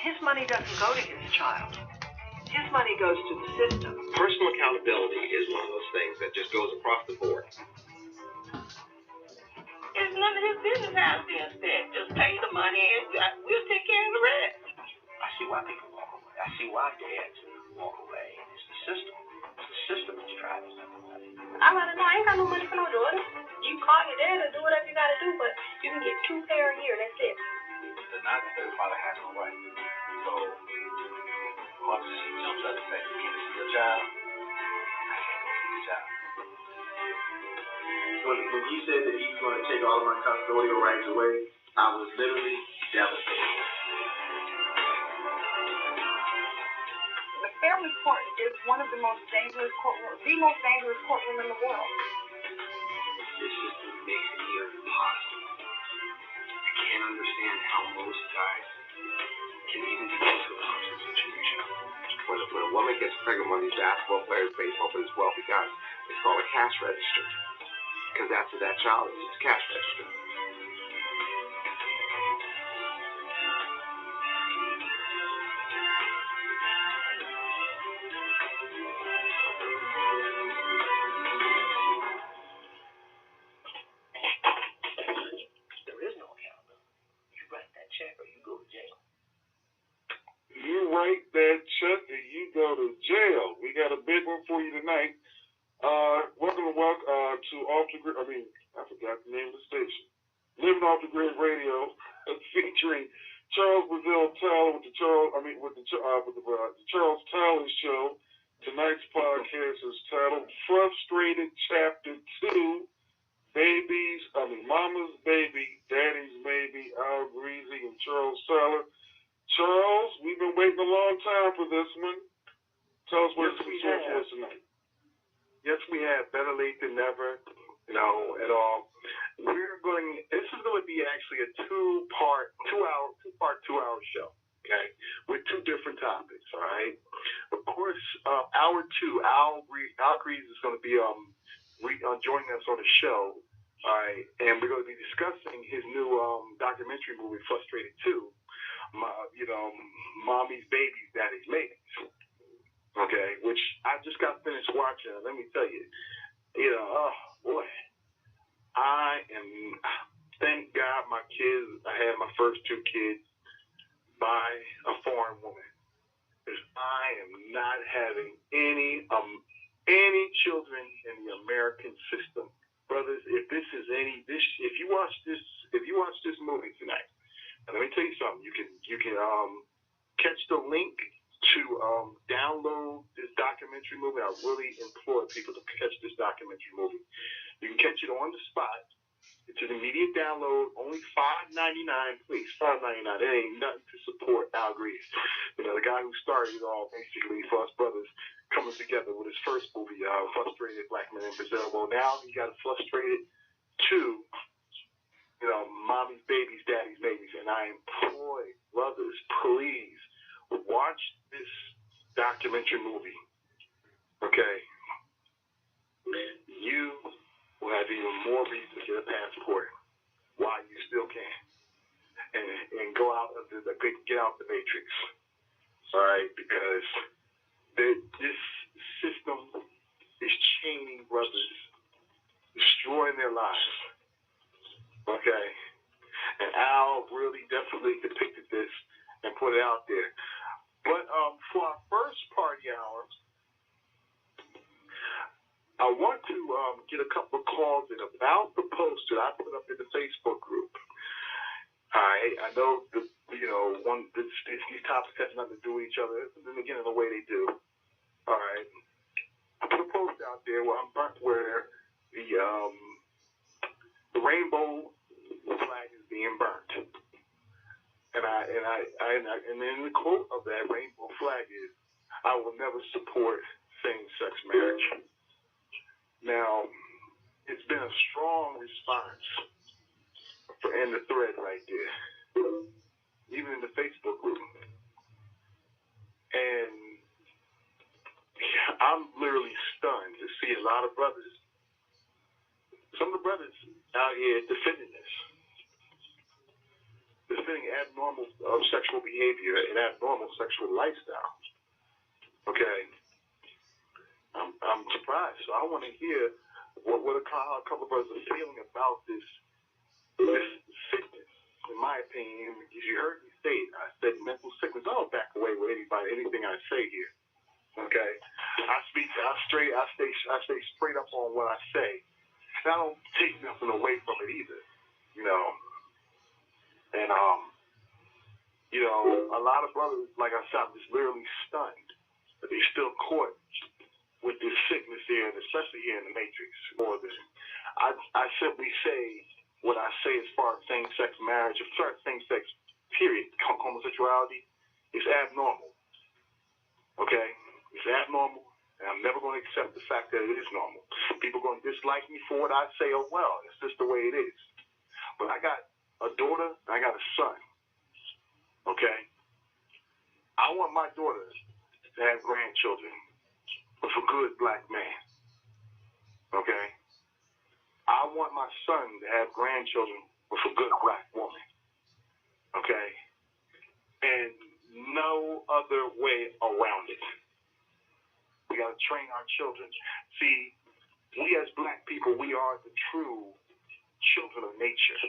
His money doesn't go to his child. His money goes to the system. Personal accountability is one of those things that just goes across the board. It's none of his business how it's being spent. Just pay the money and we'll take care of the rest. I see why people walk away. I see why dads walk away. It's the system. It's the system that's driving everybody. I rather know I ain't got no money for no daughter. You call your dad or do whatever you gotta do, but you can get 2 pair a year, that's it. The non-stable father has no right. So, mother jumps up and says, you can't see your child. I can't go see your child. When he said that he's going to take all of my custodial rights away, I was literally devastated. The family court is one of the most dangerous courtrooms, the most dangerous courtroom in the world. This system makes it near impossible. I can't understand how most guys can even begin to approach the situation. When a woman gets pregnant, one of these basketball players, baseball players, wealthy guys, it's called a cash register. Because that's what that child is. It's a cash register. There is no accountability. You write that check or you go to jail. You write that check and you go to jail. We got a big one for you tonight. Welcome to Off the Grid. I forgot the name of the station. Living Off the Grid Radio, featuring Charles Brazil Tyler with the Charles Tyler Show. Tonight's podcast is titled "Frustrated Chapter 2." Mama's Baby, Daddy's Maybe, Al Greasy and Charles Tyler. Charles, we've been waiting a long time for this one. Tell us what's in store for us tonight. Yes, we have. Better late than never, at all. This is going to be actually a two-hour show, okay, with 2 different topics, all right? Of course, hour 2, Al Grease is going to be joining us on the show, all right, and we're going to be discussing his new documentary movie, Frustrated 2, Mommy's Babies, Daddy's Maybes. Okay, which I just got finished watching. Let me tell you, boy, thank God I had my first 2 kids by a foreign woman. Because I am not having any children in the American system. Brothers, if you watch this movie tonight, and let me tell you something, you can catch the link to download this documentary movie. I really implore people to catch this documentary movie. You can catch it on the spot. It's an immediate download, only $5.99, please, $5.99. It ain't nothing to support Al Grease. The guy who started it all, basically, for us brothers coming together with his first movie, Frustrated Black Men in Brazil. Well, now he got Frustrated 2, Mommy's Babies, Daddy's Maybes. And I implore brothers, please, watch this documentary movie, okay? You will have even more reason to get a passport while you still can, and go out of get out the matrix, all right? Because this system is chaining brothers, destroying their lives, okay? And Al really definitely depicted this and put it out there. But for our first party hour, I want to get a couple of calls in about the post that I put up in the Facebook group. I know these topics have nothing to do with each other, and then again in the way they do. All right, I put a post out there where the rainbow flag is being burnt. And then the quote of that rainbow flag is, "I will never support same-sex marriage." Now, it's been a strong response in the thread right there, even in the Facebook group. And I'm literally stunned to see a lot of brothers, some of the brothers out here defending this. Defending abnormal sexual behavior and abnormal sexual lifestyle. Okay, I'm surprised. So I want to hear what a couple of us are feeling about this sickness. In my opinion, if you heard me say it, I said mental sickness. I don't back away with anything I say here. Okay, I stay straight up on what I say. And I don't take nothing away from it either. You know, and you know, a lot of brothers, like I said, I'm just literally stunned that they still caught with this sickness here, and especially here in the Matrix. More than I simply say what I say as far as same-sex marriage, as far as same-sex period, homosexuality is abnormal. Okay, it's abnormal, and I'm never going to accept the fact that it is normal. People are going to dislike me for what I say. Oh well, it's just the way it is. But I got a daughter, and I got a son. Okay, I want my daughter to have grandchildren with a good black man. Okay? I want my son to have grandchildren with a good black woman. Okay? And no other way around it. We got to train our children. See, we as black people, we are the true children of nature.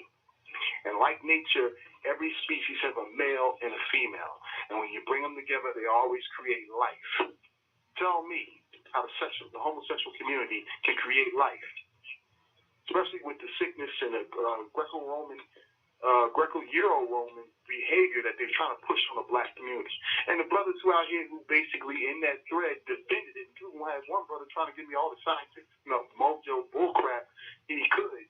And like nature, every species has a male and a female. And when you bring them together, they always create life. Tell me how the homosexual community can create life, especially with the sickness and the Greco-Euro-Roman behavior that they're trying to push on the black community. And the brothers who out here who basically in that thread defended it, including I had one brother trying to give me all the scientific, mojo bullcrap he could,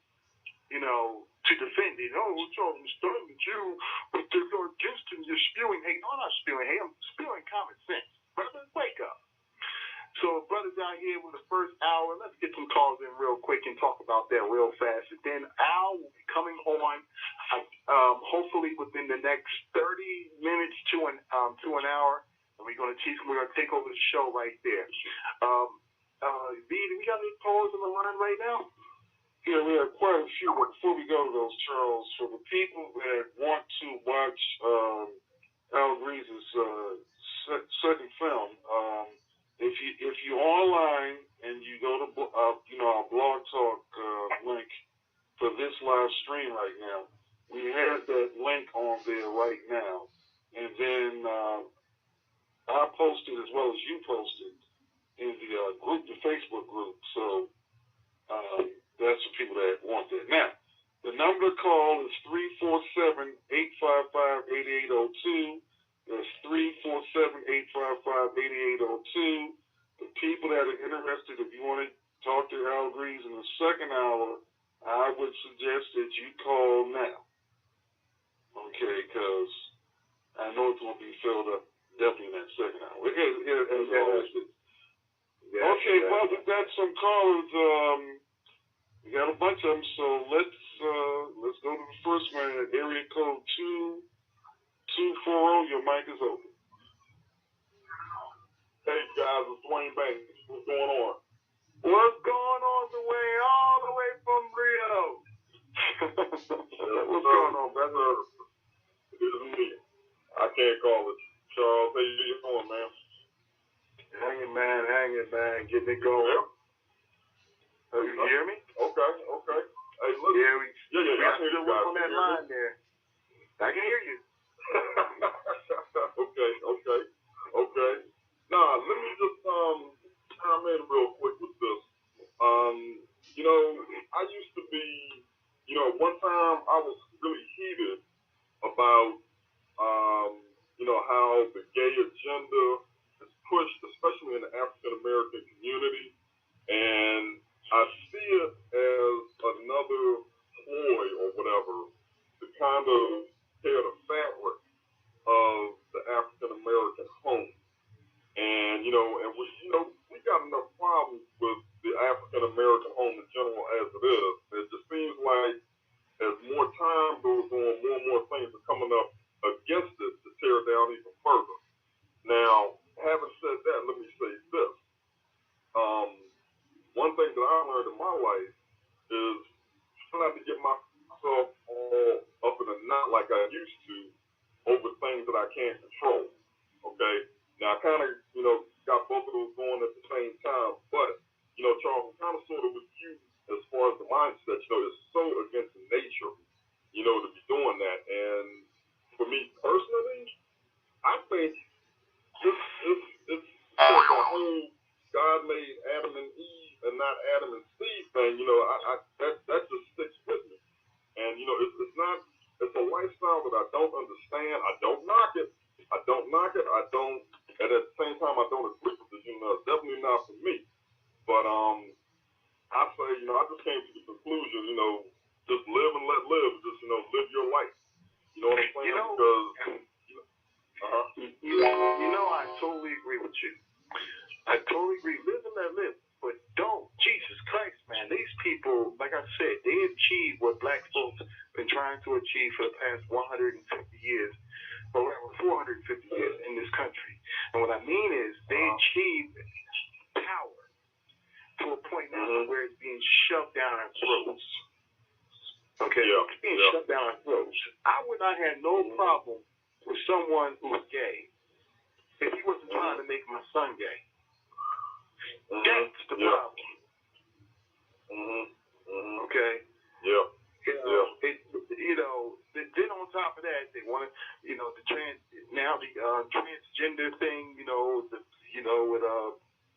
to defend it. Oh, Charles, I'm stunned at you, but they're against him. You're spewing hate. No, I'm not spewing hate. I'm spewing common sense. Brothers, wake up. So, brothers out here with the first hour, let's get some calls in real quick and talk about that real fast. And then Al will be coming on, hopefully within the next 30 minutes to an hour, and we're gonna take over the show right there. V, do we got any calls on the line right now? Yeah, we have quite a few. But before we go to those, Charles, for the people that want to watch Al Grease's second film, if you're online and you go to our Blog Talk link for this live stream right now, we have that link on there right now, and then I posted as well as you posted in the group, the Facebook group. So that's for people that want that. Now, the number to call is 347-855-8802. That's 347-855-8802. The people that are interested, if you want to talk to Al Grease in the second hour, I would suggest that you call now. Okay, because I know it's going to be filled up definitely in that second hour. As always. Okay, well, we've got some callers. We got a bunch of them, so let's go to the first one at area code 2240. Your mic is open. Hey guys, it's Dwayne Banks. What's going on? What's going on, Dwayne? All the way from Rio. What's going on, brother? It is me. I can't call it. Charles, how you doing, man? Hanging, man. Getting it going. Yeah. You hear me? Okay. Hey, look. Yeah, we got to work on that line there. I can hear you. Okay. Nah, let me just chime in real quick with this. I used to be, one time I was really heated about, how the gay agenda is pushed, especially in the African American community, and I see it as another ploy or whatever to kind of tear the fabric of the African American home. And we got enough problems with the African American home in general as it is. It just seems like as more time goes on, more and more things are coming up against it to tear it down even further. Now, having said that, let me say this. One thing that I learned in my life is try not to get myself all up in a knot like I used to over things that I can't control. Okay? Now, I kind of, got both of those going at the same time, but, Charles, I'm kind of sort of with you as far as the mindset, it's so against nature, to be doing that. And for me personally, I think it's the whole God made Adam and Eve and not Adam and Steve thing, that just sticks with me. And, it's a lifestyle that I don't understand. I don't knock it. I don't, and at the same time, I don't agree with it. It's definitely not for me. But I say, I just came to the conclusion, just live and let live. Just, live your life. You know what I'm saying? I totally agree with you. I totally agree. Live and let live. But don't. Jesus Christ, man. These people, like I said, they achieve what black folks been trying to achieve for the past 150 years, or 450 years in this country. And what I mean is they achieve power to a point now where it's being shoved down our throats. Okay? It's being shoved down our throats. I would not have no problem with someone who's gay if he wasn't trying to make my son gay. That's the problem. Okay? Yeah. Then on top of that, they want to, the transgender thing, with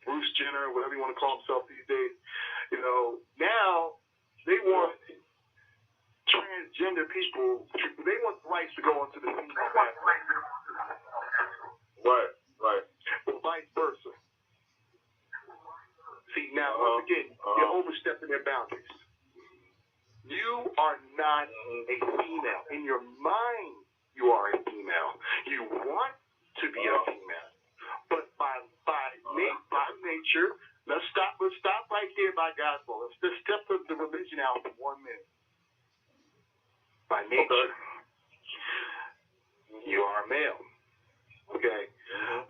Bruce Jenner, whatever you want to call himself these days. Now they want transgender people. They want the rights to go into the female bathroom. Right. Or vice versa. See, now, once again, you're overstepping their boundaries. You are not a female. In your mind, you are a female. You want to be a female. But by nature, let's stop right there by God's law. Let's just step the religion out for 1 minute. By nature, you are a male. Okay?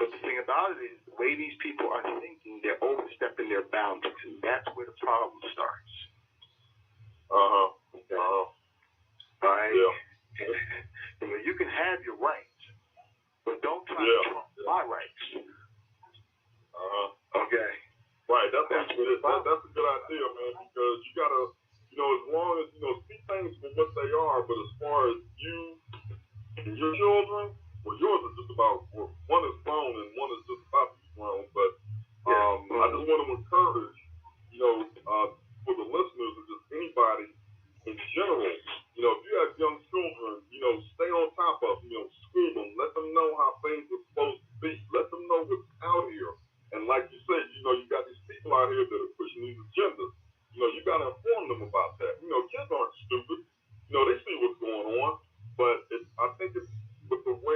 But the thing about it is, the way these people are thinking, they're overstepping their boundaries, and that's where the problem starts. Okay. All right? Yeah. You can have your rights, but don't try to trump my rights. Okay. Right. That's a good idea, man, because you gotta, as long as, see things for what they are, but as far as you and your children, well, yours is just about, one is grown and one is just about to be grown, but I just want to encourage, for the listeners or just anybody in general, if you have young children, stay on top of them, school them, let them know how things are supposed to be, let them know what's out here. And like you said, you got these people out here that are pushing these agendas. You got to inform them about that. Kids aren't stupid. They see what's going on, but I think it's with the way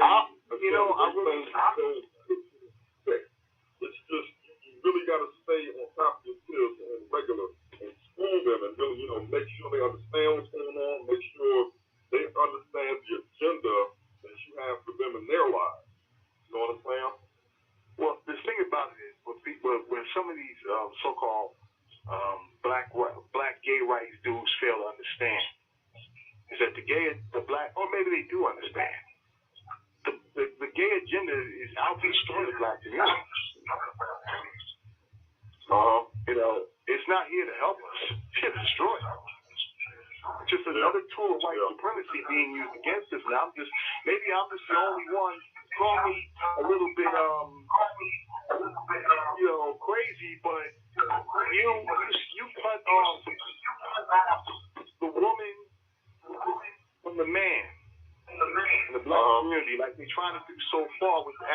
it's just you really got to stay on top of your kids and regular and school them and really make sure they understand what's going on, make sure they understand the agenda that you have for them in their lives. You know what I'm saying? Well, the thing about it is, when some of these so-called black gay rights dudes fail to understand, is that the black, or maybe they do understand. The gay agenda is out to destroy the black community. It's not here to help us. It's here to destroy us. It's just another tool of white supremacy being used against us. Now maybe I'm just the only one. Call me a little bit, crazy, but you cut off the woman from the man. In the black community, like they're trying to do so far with the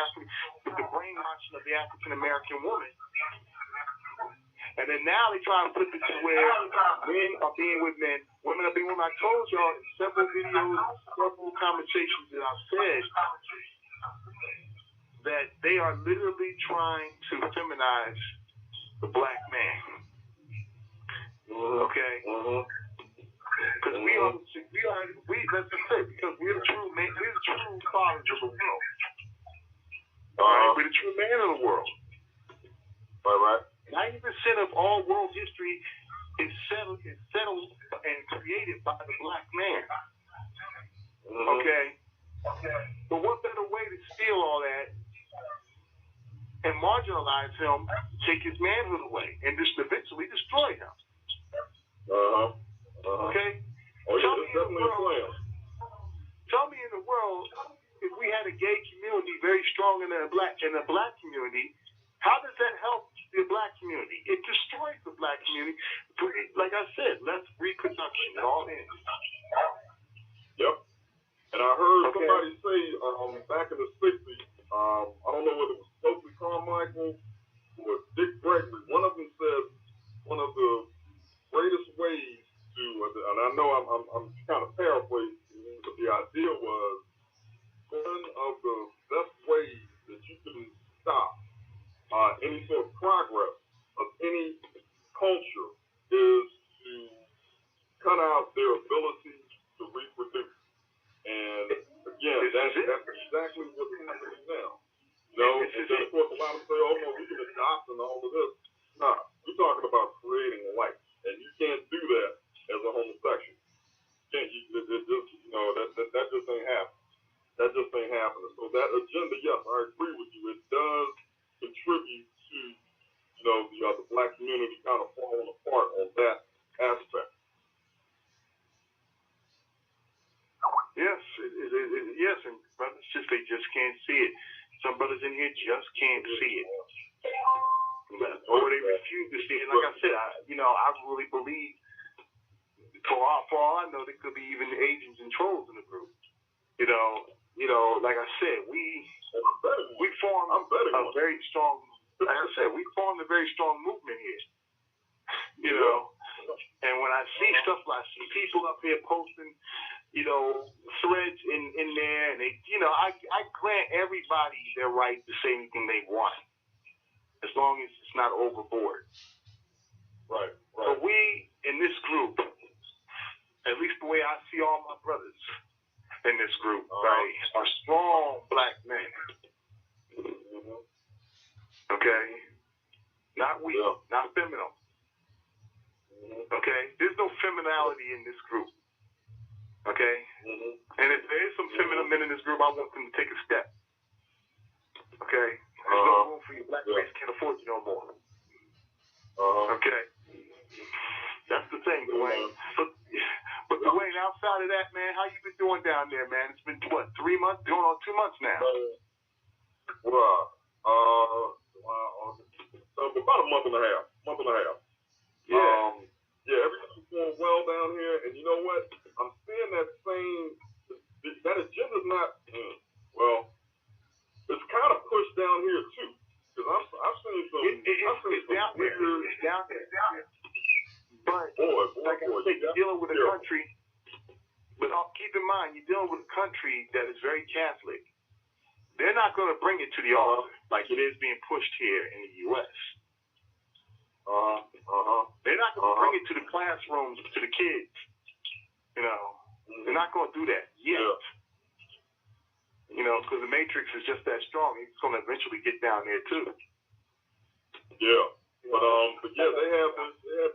brainwashing of the African American woman. And then now they try to flip it to where men are being with men, women are being with men. I told y'all in several videos, several conversations that I've said that they are literally trying to feminize the black man. Okay? Because let's just say, because we're the true men, we're the true fathers of the world. Right? We're the true man of the world. Right. 90% of all world history is settled and created by the black man. Okay? But what better way to steal all that and marginalize him, take his manhood away, and just eventually destroy him? Okay? Oh, yeah, it's definitely a plan. Tell me in the world, if we had a gay community very strong in the black community, how does that help the black community? It destroys the black community. Like I said, less reproduction, all in. Yep. And I heard somebody say back in the 60s, I don't know whether it was Stokely Carmichael or Dick Gregory, one of them said one of the greatest ways to, and I know I'm kind of paraphrasing, but the idea was one of the best ways that you can stop any sort of progress of any culture is to cut out their ability to reproduce. And again, that's exactly what's happening now. You know, and then of course a lot of say, oh no, we can adopt and all of this. Nah, we're talking about creating life. And you can't do that as a homosexual. That just ain't happening. That just ain't happening. So that agenda, yes, I agree with you. It does contribute to, the black community kind of falling apart on that aspect. Yes, yes, and brothers they just can't see it. Some brothers in here just can't see it. Or they refuse to see it. Like I said, I really believe, for all I know, there could be even agents and trolls in the group. Like I said, we formed a very strong. Like I said, we formed a very strong movement here. And when I see stuff, I see people up here posting, threads in there, and they, I grant everybody their right to say anything they want, as long as it's not overboard. Right. But we in this group, at least the way I see all my brothers in this group, right, are strong black men. Okay? Not weak, not feminine. Okay? There's no femininity in this group. Okay? And if there is some feminine men in this group, I want them to take a step. Okay? There's no room for you. Black race can't afford you no more. Okay? That's the thing, Dwayne. But Dwayne, outside of that, man, how you been doing down there, man? It's been, 3 months? Going on 2 months now. About a month and a half. Yeah. Everything's going well down here, and you know what? I'm seeing that agenda's not, it's kind of pushed down here too. Because I've seen some. It's down there. But like I said, you're dealing with a country. But keep in mind, you're dealing with a country that is very Catholic. They're not going to bring it to the altar like it is being pushed here in the U.S. They're not going to bring it to the classrooms, to the kids. They're not going to do that yet. Because the Matrix is just that strong. It's going to eventually get down there too. Yeah, but yeah, they have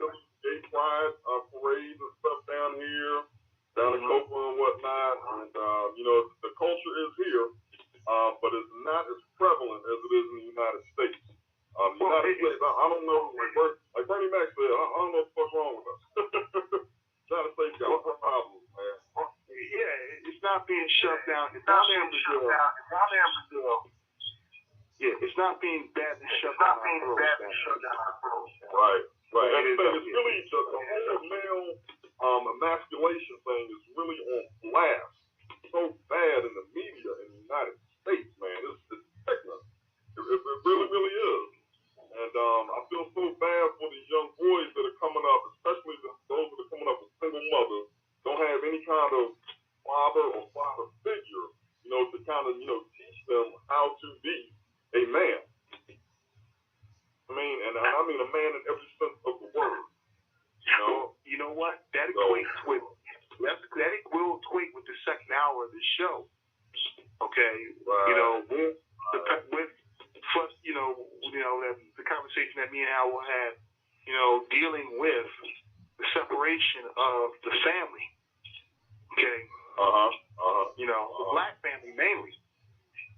those gay pride parades and stuff down here, down in Copa and whatnot, and the culture is here, but it's not as prevalent as it is in the United States. United States, I don't know, like Bernie Mac said, I don't know what the fuck's wrong with us. United States got problems, man. Yeah, it's not being shut down. It's down there in Brazil. Yeah, it's not being badly shut down. Right. And it's really the whole male emasculation thing is really on blast so bad in the media in the United States, man. It's sickening. It really, really is. And I feel so bad for these young boys that are coming up, especially those that are coming up with single mothers, don't have any kind of father figure, to kind of, teach them how to be a man. I mean a man in every sense of the word. You know what? That equates with that will equate with the second hour of the show. Okay, right. The conversation that me and Al will have, dealing with the separation of the family. Okay. You know, the black family mainly.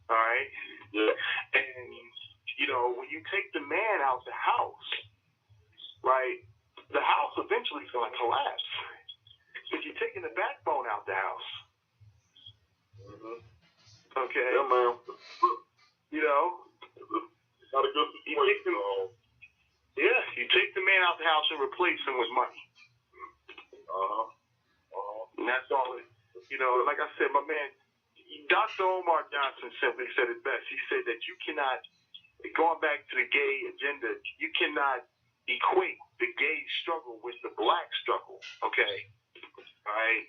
All right? Yeah. And, you know, when you take the man out the house, right, the house eventually is going to collapse. If you're taking the backbone out the house. Okay? Yeah, man. You know? Not a good situation. Yeah, you take the man out the house and replace him with money. And that's all it, you know, like I said, my man, Dr. Omar Johnson simply said it best. He said that you cannot, going back to the gay agenda, you cannot equate the gay struggle with the black struggle, okay? All right?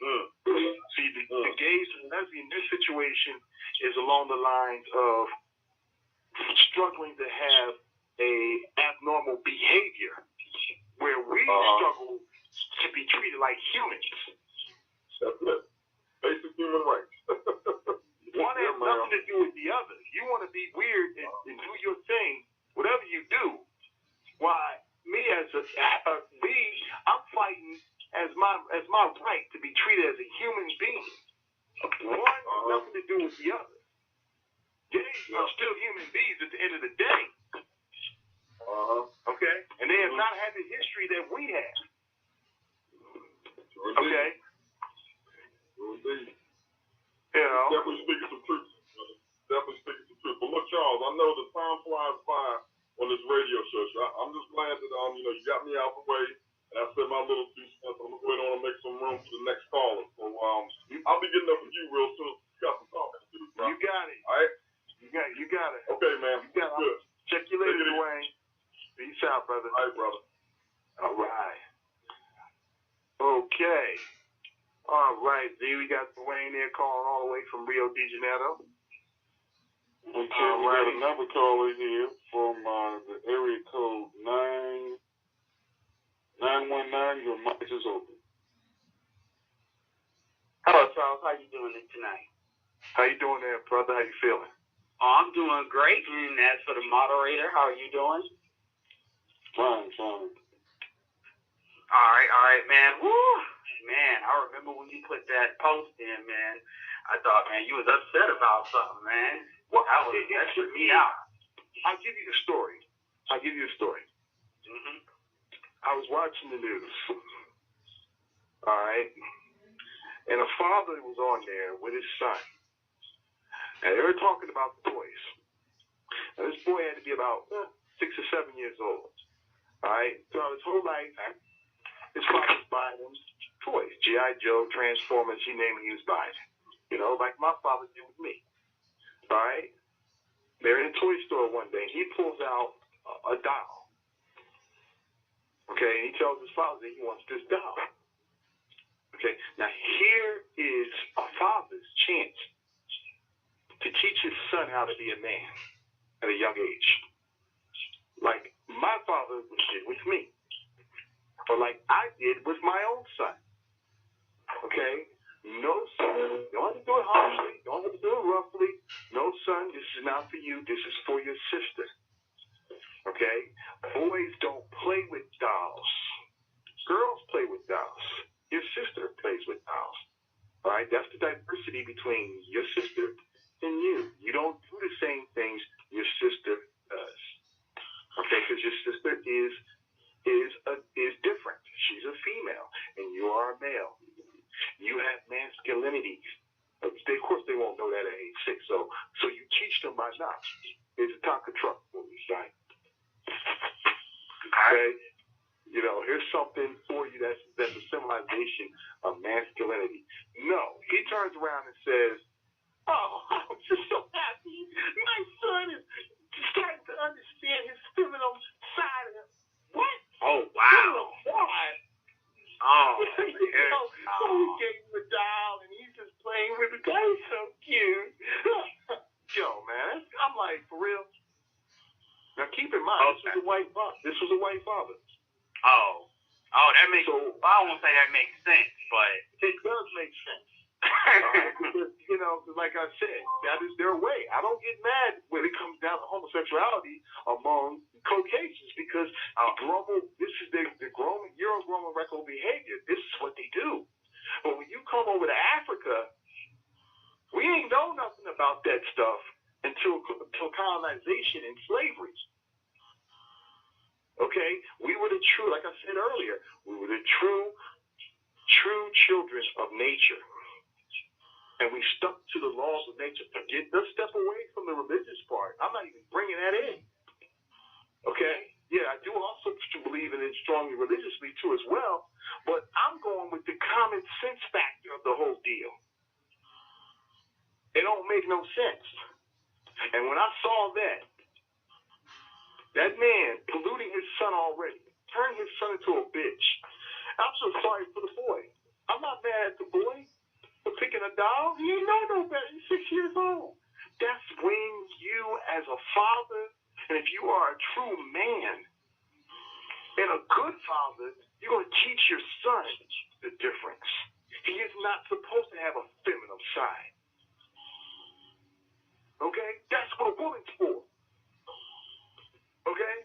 See, the gays and lesbian, this situation is along the lines of struggling to have a abnormal behavior where we struggle to be treated like humans. That's it. Basic human rights. One has nothing to do with the other. You want to be weird and do your thing, whatever you do. Why, me as I'm fighting as my right to be treated as a human being. One has nothing to do with the other. Gays are still human beings at the end of the day. Okay? And they have not had the history that we have. Okay? You know? Definitely speaking some truth. But look, Charles, I know the time flies by on this radio show. So I'm just glad that you know, you got me out the way, and I said my little 2 cents. I'm gonna go ahead on and make some room for the next caller. So I'll be getting up with you real soon. You got some talking to do, bro. You got it. All right. You got it. Okay, man. You got it. Good. Check you later, Dwayne. Peace out, brother. All right, brother. All right. Okay. All right, Z, we got Dwayne there calling all the way from Rio de Janeiro. Okay, we got another caller here from the area code 919. Your mic is open. Hello, Charles. How you doing tonight? How you doing there, brother? How you feeling? Oh, I'm doing great. And as for the moderator, how are you doing? Fine. All right, man. Woo! Man, I remember when you put that post in, man. I thought, man, you was upset about something, man. Well, that took me out. I'll give you a story. I was watching the news. All right. And a father was on there with his son. And they were talking about toys. And this boy had to be about 6 or 7 years old. All right. Throughout his whole life, his father was buying him toys. G.I. Joe, Transformers, you name it, he was buying it. You know, like my father did with me. All right? They're in a toy store one day. He pulls out a doll. Okay? And he tells his father that he wants this doll. Okay? Now, here is a father's chance to teach his son how to be a man at a young age. Like my father did with me. Or like I did with my own son. Okay? No, son. Don't have to do it harshly. Don't have to do it roughly. No, son, this is not for you. This is for your sister. Okay? Boys don't play with dolls. Girls play with dolls. Your sister plays with dolls. All right? That's the diversity between your sister and you. You don't do the same things your sister does. Okay? Because your sister is different. She's a female, and you are a male. You have masculinity. Of course, they won't know that at age 6. So you teach them by now. It's a Tonka truck, what we say. Okay, you know, here's something for you that's a symbolization of masculinity. No, he turns around and says, "Oh, I'm just so happy. My son is starting to understand his feminine side of him." What? Oh, wow. What? Oh, So we gave him a doll, and he's just playing with it. That is so cute. Yo, man, I'm like, for real. Now, keep in mind, this was a white father. Oh, that makes. I won't say that makes sense, but it does make sense. Because, you know, like I said, that is their way. I don't get mad when it comes down to homosexuality among Caucasians because this is the Euro-Roman record behavior. This is what they do. But when you come over to Africa, We ain't know nothing about that stuff until colonization and slavery. Okay? We were the true, like I said earlier, we were the true children of nature. And we stuck to the laws of nature. Let's step away from the religious part. I'm not even bringing that in. Okay? Yeah, I do also believe in it strongly religiously too as well, but I'm going with the common sense factor of the whole deal. It don't make no sense. And when I saw that man polluting his son already, turning his son into a bitch, I'm so sorry for the boy. I'm not mad at the boy for picking a doll. He ain't know no better. He's 6 years old. That's when you, as a father, and if you are a true man and a good father, you're going to teach your son the difference. He is not supposed to have a feminine side. Okay? That's what a woman's for. Okay?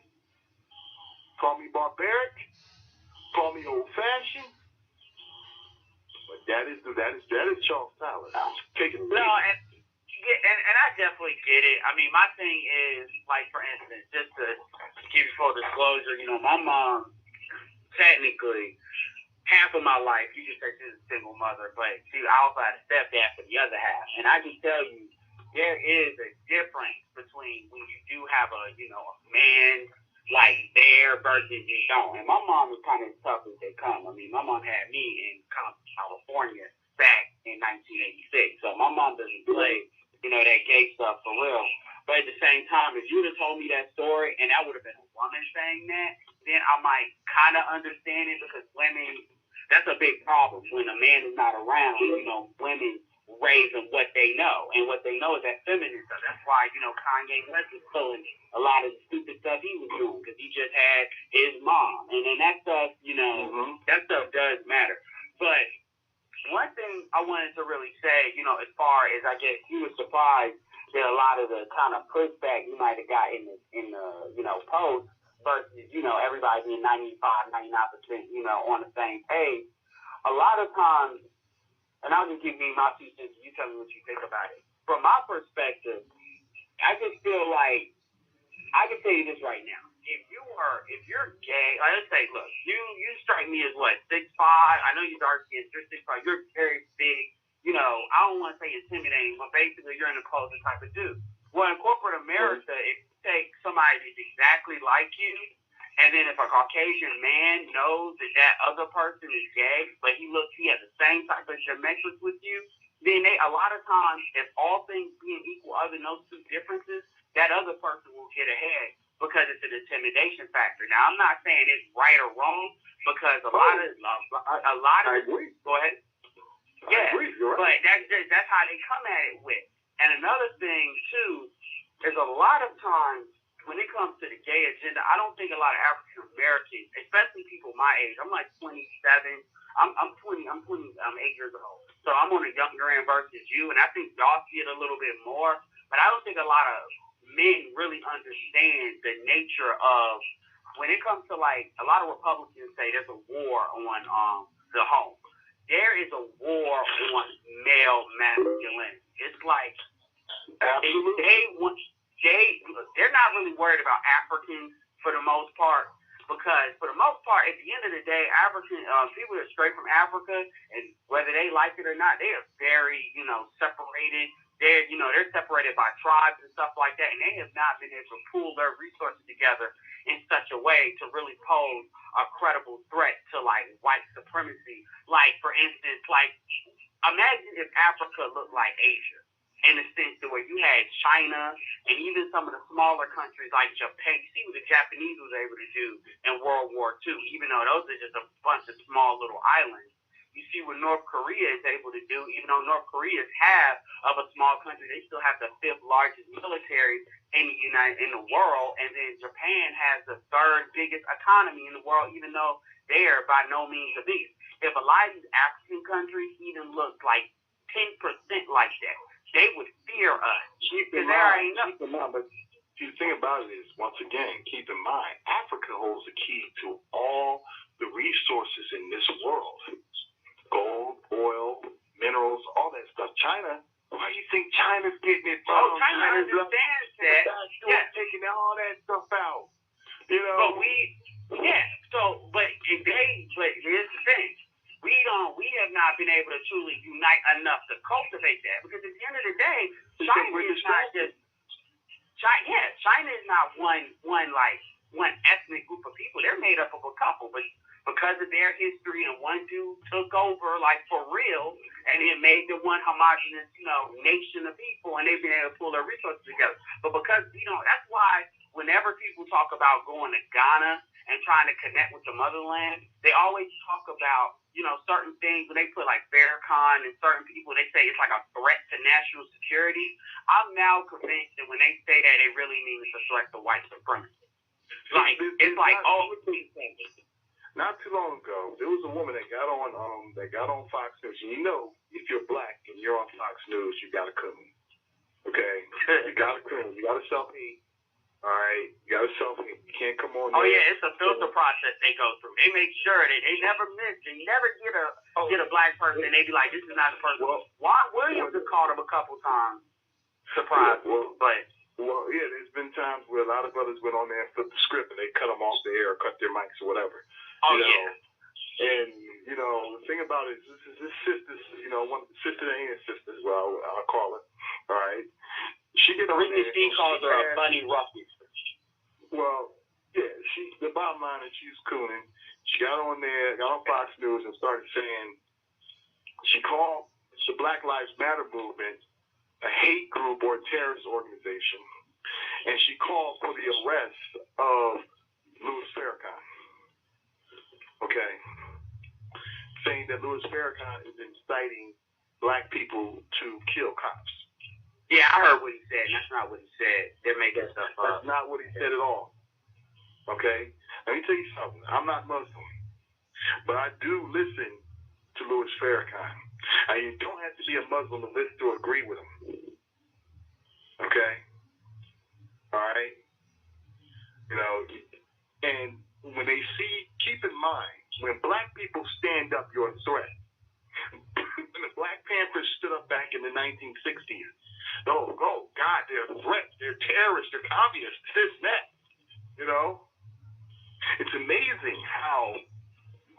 Call me barbaric. Call me old-fashioned. But that is Charles Tyler. Take it. No, and I definitely get it. I mean, my thing is, like, for instance, just to give you full disclosure, you know, my mom, technically, half of my life, you could say she's a single mother, but I also had a stepdad for the other half. And I can tell you, there is a difference between when you do have a man like there versus you don't. And my mom was kind of tough as they come. I mean, my mom had me in California back in 1986. So my mom doesn't play, that gay stuff for real. But at the same time, if you'd have told me that story and that would have been a woman saying that, then I might kind of understand it, because women, that's a big problem. When a man is not around, women raise them what they know. And what they know is that feminine stuff. That's why, Kanye West was pulling a lot of the stupid stuff he was doing, because he just had his mom. And then that stuff, that stuff does matter. But one thing I wanted to really say, as far as, I guess, you were surprised that a lot of the kind of pushback you might have got in the post versus, everybody being 95, 99%, on the same page. A lot of times, and I'll just give you my 2 cents, you tell me what you think about it. From my perspective, I just feel like, I can tell you this right now. If you're gay, let's say, look, you strike me as what, 6'5"? I know you're dark skinned, you're 6'5", you're very big, I don't want to say intimidating, but basically you're an imposing type of dude. Well, in corporate America, if you take somebody that's exactly like you, and then if a Caucasian man knows that other person is gay, but he has the same type of geometrics with you, then a lot of times, if all things being equal other than those two differences, that other person will get ahead, because it's an intimidation factor. Now, I'm not saying it's right or wrong, because a lot of I agree. Go ahead. Yeah, I agree. You're right. But that's how they come at it with. And another thing too is a lot of times when it comes to the gay agenda, I don't think a lot of African Americans, especially people my age, I'm like 27. I'm 28 years old. So I'm on a younger end versus you, and I think y'all see it a little bit more. But I don't think a lot of men really understand the nature of, when it comes to, like, a lot of Republicans say there's a war on the home. There is a war on male masculinity. It's like, they're not really worried about Africans for the most part, because for the most part, at the end of the day, African people that are straight from Africa, and whether they like it or not, they are very, separated. They're separated by tribes and stuff like that, and they have not been able to pool their resources together in such a way to really pose a credible threat to, like, white supremacy. Like, for instance, like, imagine if Africa looked like Asia, in the sense that where you had China and even some of the smaller countries like Japan. You see what the Japanese was able to do in World War II, even though those are just a bunch of small little islands. You see what North Korea is able to do, even though North Korea is half of a small country, they still have the 5th largest military in the world, and then Japan has the 3rd biggest economy in the world, even though they are by no means the biggest. If a lot of these African countries even looked like 10% like that, they would fear us. Keep in mind, but the thing about it is, once again, keep in mind, Africa holds the key to all the resources in this world. Gold, oil, minerals, all that stuff. China why you think China's getting it from? Oh, China understands that. Yeah, taking all that stuff out. You know. But but here's the thing. We have not been able to truly unite enough to cultivate that, because at the end of the day, China is not just China is not one ethnic group of people. They're made up of a couple, but because of their history and one dude took over like for real, and it made them one homogenous, nation of people, and they've been able to pull their resources together. But because that's why whenever people talk about going to Ghana and trying to connect with the motherland, they always talk about certain things. When they put like Farrakhan and certain people, they say it's like a threat to national security. I'm now convinced that when they say that, they really mean it's a threat to white supremacy. Not too long ago, there was a woman that got on Fox News. And if you're black and you're on Fox News, you got to coon. Okay, you got to coon. You got to self-hate. All right, you got to self-hate. You can't come on. Oh yeah, it's a filter process they go through. They make sure that they never miss. They never get a black person and they be like, this is not the person. Juan Williams has called him a couple times. Surprise, Well, yeah, there's been times where a lot of brothers went on there and flipped the script and they cut them off the air or cut their mics or whatever. Oh, yeah. And, the thing about it is this sister's, one sister that ain't a sister, well, I'll call it, all right? She get on there. She calls her a funny ruckus. Well, yeah, the bottom line is she's cooning. She got on there, got on Fox News and started saying, she called the Black Lives Matter movement a hate group or a terrorist organization, and she called for the arrest of Louis Farrakhan. Okay, saying that Louis Farrakhan is inciting black people to kill cops. Yeah, I heard what he said. That's not what he said. They're making stuff up. That's not what he said at all. Okay, let me tell you something. I'm not Muslim, but I do listen to Louis Farrakhan. And you don't have to be a Muslim to listen to agree with him. Okay? All right? And when they see, keep in mind, when black people stand up, you're a threat. When the Black Panthers stood up back in the 1960s, oh God, they're a threat, they're terrorists, they're communists, this and that. It's amazing how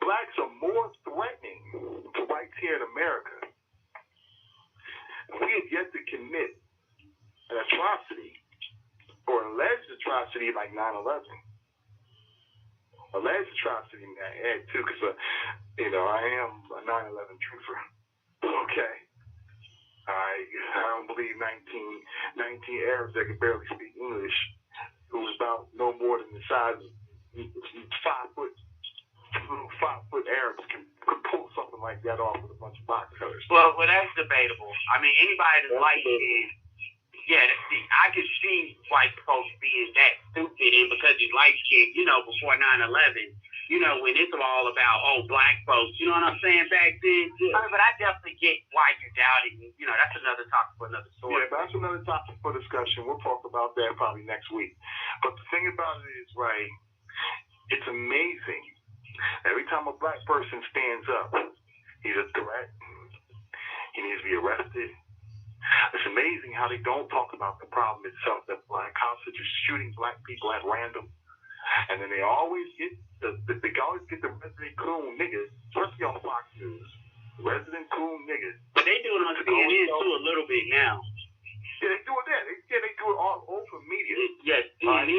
blacks are more threatening to whites here in America. We have yet to commit an atrocity or alleged atrocity like 9/11. Alleged atrocity, too, because I am a 9/11 truther. Okay. I don't believe 19 Arabs that could barely speak English, who was about no more than the size of 5 foot Arabs can pull something like that off with a bunch of box cutters. Well, that's debatable. I mean, anybody that's light-skinned, I could see white folks being that stupid, and because he's light-skinned, before 9/11, when it's all about, black folks, you know what I'm saying, back then. But I definitely get why you doubt it. That's another topic for another story. Yeah, that's another topic for discussion. We'll talk about that probably next week. But the thing about it is, right, it's amazing. Every time a black person stands up, he's a threat. He needs to be arrested. It's amazing how they don't talk about the problem itself, that black cops are just shooting black people at random. And then they always get the resident coon niggas, especially on Fox News. Resident coon niggas. But they do it on CNN too a little bit now. Yeah, they do it there. They do it all over media. Yes, CNN.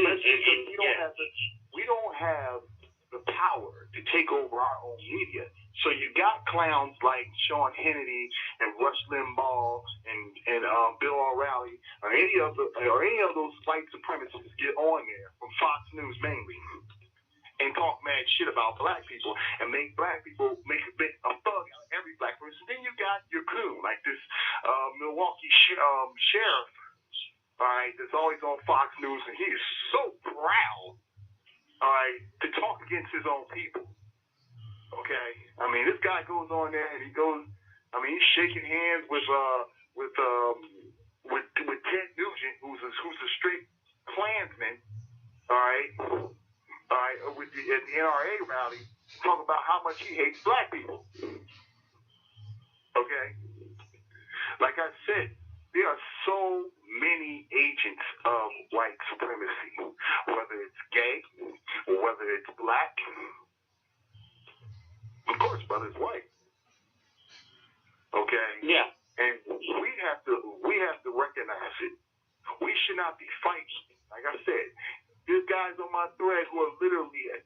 We don't have the power to take over our own media. So you got clowns like Sean Hannity and Rush Limbaugh and Bill O'Reilly or any of those white supremacists get on there from Fox News mainly and talk mad shit about black people and make black people make a thug out of every black person. Then you got your coon like this Milwaukee sheriff, all right, that's always on Fox News, and he is so proud, all right, to talk against his own people. Okay, I mean, this guy goes on there and he's shaking hands with Ted Nugent, who's a straight Klansman, all right, at the NRA rally, talking about how much he hates black people. Okay, like I said, many agents of white supremacy, whether it's gay, or whether it's black, of course, whether it's white. Okay? Yeah. And we have to recognize it. We should not be fighting. Like I said, there's guys on my thread who are literally,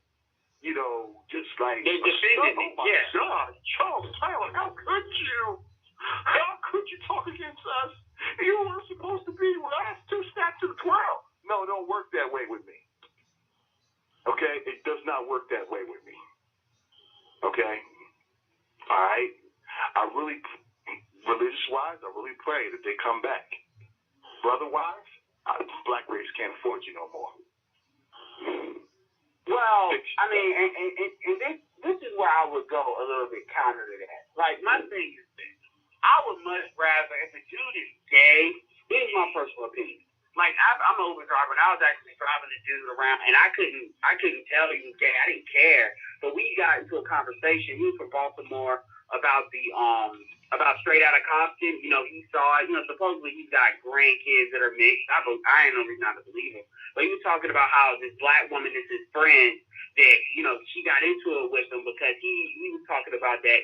just like, they're defending oh my God, Charles Tyler, how could you? How could you talk against us? You were supposed to be last 2 steps to the 12. No, it don't work that way with me. Okay? It does not work that way with me. Okay? All right? Religious-wise, I really pray that they come back. Brother-wise, black race can't afford you no more. Well, I mean, and this is where I would go a little bit counter to that. Like, my thing is this. I would much rather, if a dude is gay, this is my personal opinion. Like, I'm an Uber driver, and I was actually driving the dude around, and I couldn't tell he was gay. I didn't care. But we got into a conversation. He was from Baltimore about about Straight Outta Compton. You know, he saw it. You know, supposedly he's got grandkids that are mixed. I ain't no reason not to believe him. But he was talking about how this black woman is his friend that, she got into it with him because he was talking about that,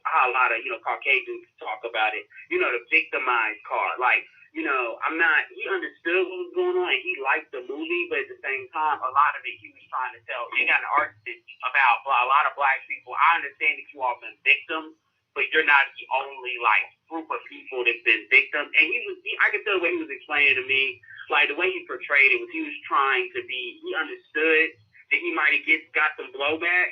how a lot of, Caucasians talk about it, the victimized card. Like, he understood what was going on and he liked the movie, but at the same time, a lot of it he was trying to tell. He got an argument about a lot of black people. I understand that you all been victims, but you're not the only group of people that's been victims. And I could tell the way he was explaining to me, like the way he portrayed it was he was trying to be. He understood that he might have got some blowback,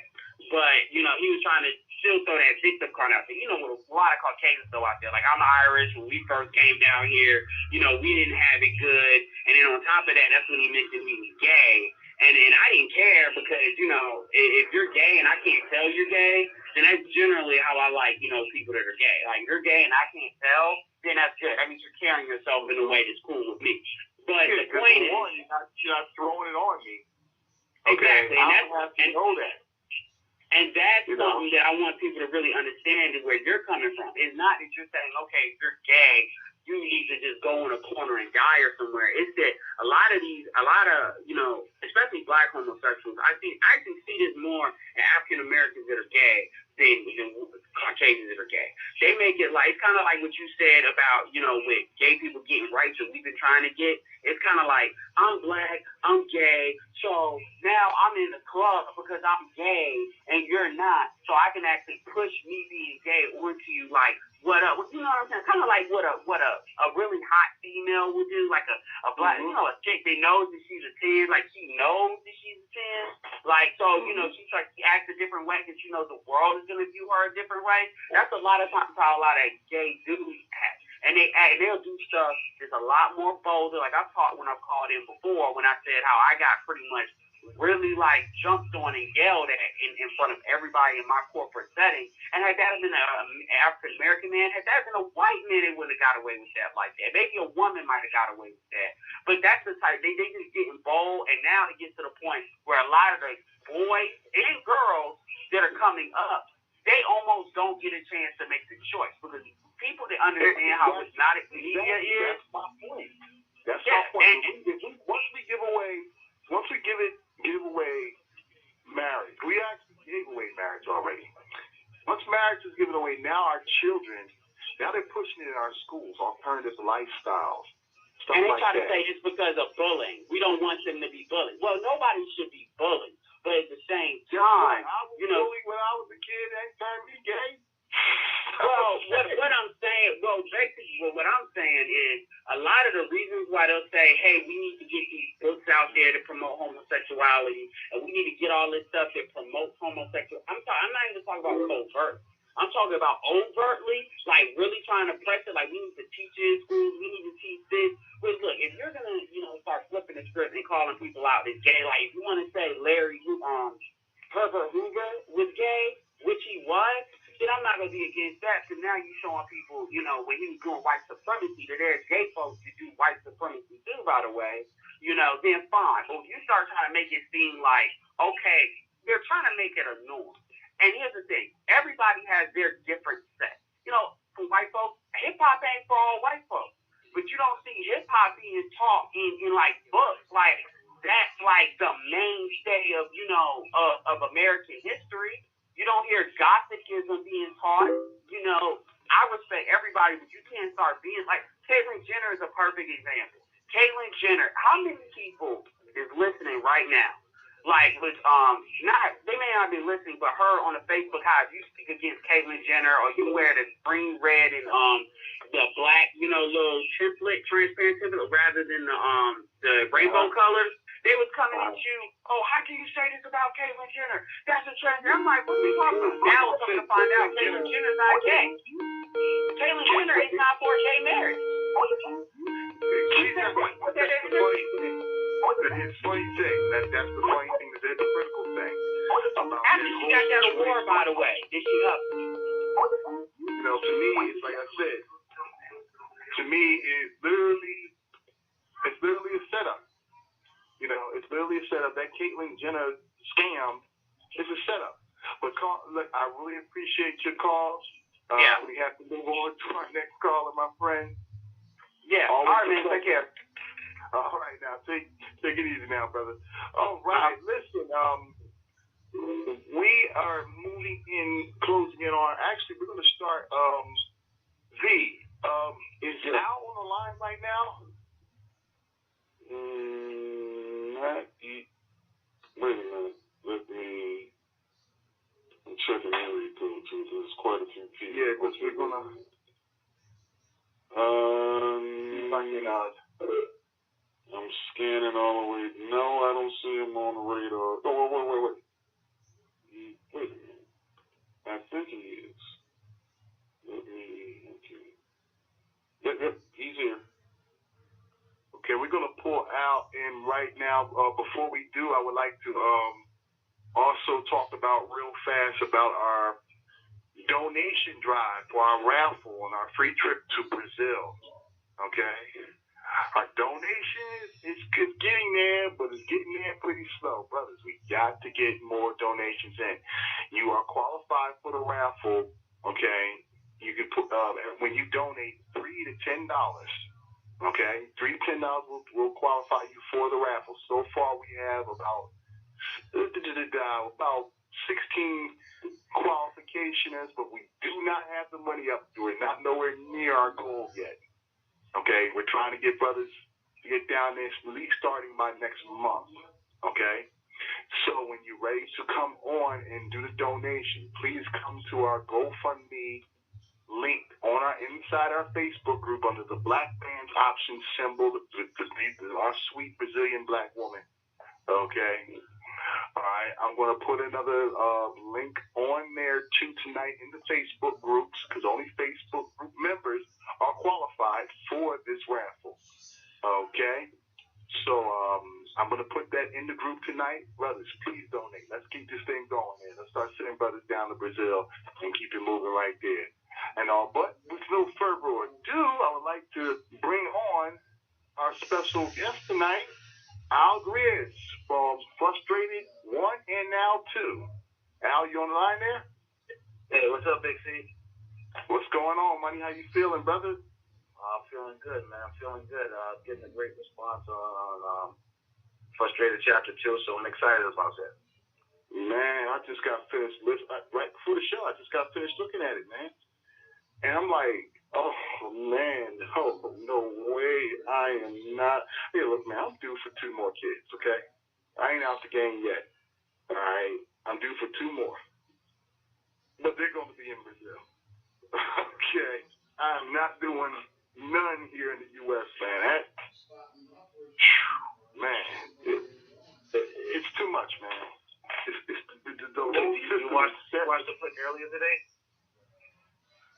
but he was trying to still throw that victim card out there. With a lot of Caucasians though out there. Like I'm Irish. When we first came down here, we didn't have it good. And then on top of that, that's when he mentioned he was gay. And I didn't care because, if you're gay and I can't tell you're gay, then that's generally how I like, people that are gay. Like, you're gay and I can't tell, then that's good. That means you're carrying yourself in a way that's cool with me. But the point is... You're not throwing it on me. Exactly. Okay, I have to know that. And that's something that I want people to really understand is where you're coming from. It's not that you're saying, okay, if you're gay, you need to just go in a corner and die or somewhere. It's that a lot of, especially black homosexuals, I actually see this more in African Americans that are gay than Caucasians that are gay. They make it like, it's kind of like what you said about, with gay people getting rights that we've been trying to get. It's kind of like, I'm black, I'm gay, so now I'm in the club because I'm gay and you're not, so I can actually push me being gay onto you, like, what up? You know what I'm saying? Kind of like what a really hot female would do, like a black, a chick that knows that she's a 10, like she knows that she's a 10, like so, she acts a different way because she knows the world is gonna view her a different way. That's a lot of times how a lot of gay dudes act, and they'll do stuff that's a lot more bolder. Like I've talked when I've called in before when I said how I got pretty much really jumped on and yelled at in front of everybody in my corporate setting. And had that been an African American man, had that been a white man, they wouldn't have got away with that like that. Maybe a woman might have got away with that. But that's the type, they just getting bold, and now it gets to the point where a lot of the boys and girls that are coming up, they almost don't get a chance to make the choice because people that understand how hypnotic media is. That's my point. That's my point. Once we give away marriage, we actually gave away marriage already. Once marriage is given away, now our children, now they're pushing it in our schools, alternative lifestyles. And they try to say it's because of bullying. We don't want them to be bullied. Well, nobody should be bullied. But at the same time, I was bullied when I was a kid, that turned me gay. Well, what I'm saying, basically what I'm saying is a lot of the reasons why they'll say, hey, we need to get these books out there to promote homosexuality, and we need to get all this stuff that promotes homosexuality. I'm not even talking about covert. I'm talking about overtly, like really trying to press it, like we need to teach it in schools, we need to teach this. But look, if you're going to, start flipping the script and calling people out as gay, like if you want to say Herbert Hoover was gay, which he was, then I'm not going to be against that, because now you're showing people, when he was doing white supremacy, that there's gay folks that do white supremacy too, by the way, then fine. But if you start trying to make it seem like, okay, they're trying to make it a norm. And here's the thing, everybody has their different set. For white folks, hip-hop ain't for all white folks. But but you don't see hip hop being taught in like books. Like that's like the mainstay of of American history. You don't hear Gothicism being taught. I respect everybody, but you can't start being like Caitlyn Jenner is a perfect example. Caitlyn Jenner, how many people is listening right now? Like with they may not be listening, but her on the Facebook Hive, you speak against Caitlyn Jenner, or you wear the green, red, and the black, little template, transparent template, rather than the rainbow colors. They was coming at you. Oh, how can you say this about Caitlyn Jenner? That's a transgender. I'm like, what are you talking about? Now we're coming to find out Caitlyn Jenner's not gay. Caitlyn Jenner is not for gay marriage. It's funny thing. That's the funny thing. The hypocritical thing. After she got that award, by the way, did she up? To me, it's like I said. To me, it's literally a setup. It's literally a setup. That Caitlyn Jenner scam is a setup. But look, I really appreciate your calls. Yeah. We have to move on to our next caller, my friend. Yeah. All right, man. Take care. All right, now take it easy now, brother. All right, listen. We are closing in on. Actually, we're going to start. V. Is Al on the line right now? Wait a minute. I'm checking area code too. There's quite a few people. Yeah, because we're gonna. I'm scanning all the way. No, I don't see him on the radar. Oh, wait. Wait a minute. I think he is. Okay. Yep, he's here. Okay, we're gonna pull Al in right now. Before we do, I would like to also talk about real fast about our donation drive for our raffle on our free trip to Brazil. Okay, our donation is getting there, but it's getting there pretty slow, brothers. We got to get more donations in. You are qualified for the raffle. Okay, you can put when you donate $3 to $10. Okay, $3 to $10 will qualify you for the raffle. So far, we have about 16 qualifications, but we do not have the money up. We're not nowhere near our goal yet. Okay, we're trying to get brothers to get down there, at least starting by next month. Okay, so when you're ready to come on and do the donation, please come to our GoFundMe link on inside our Facebook group under the Black Man's Option symbol, our sweet Brazilian black woman. Okay. All right. I'm going to put another link on there too tonight in the Facebook groups, because only Facebook group members are qualified for this raffle. Okay. So I'm going to put that in the group tonight. Brothers, please donate. Let's keep this thing going, man. Let's start sending brothers down to Brazil and keep it moving right there. But with no further ado, I would like to bring on our special guest tonight, Al Grizz from Frustrated 1 and now 2. Al, you on the line there? Hey, what's up, Big C? What's going on, money? How you feeling, brother? I'm feeling good, man. I'm feeling good. Getting a great response on Frustrated Chapter 2, so I'm excited about that. Man, I just got finished, right before the show, I just got finished looking at it, man. And I'm like, oh, man, no way. I am not. Hey, look, man, I'm due for 2 more kids, okay? I ain't out the game yet, all right? I'm due for 2 more. But they're going to be in Brazil. Okay? I'm not doing none here in the U.S., man. It's too much, man. You watched the flick earlier today?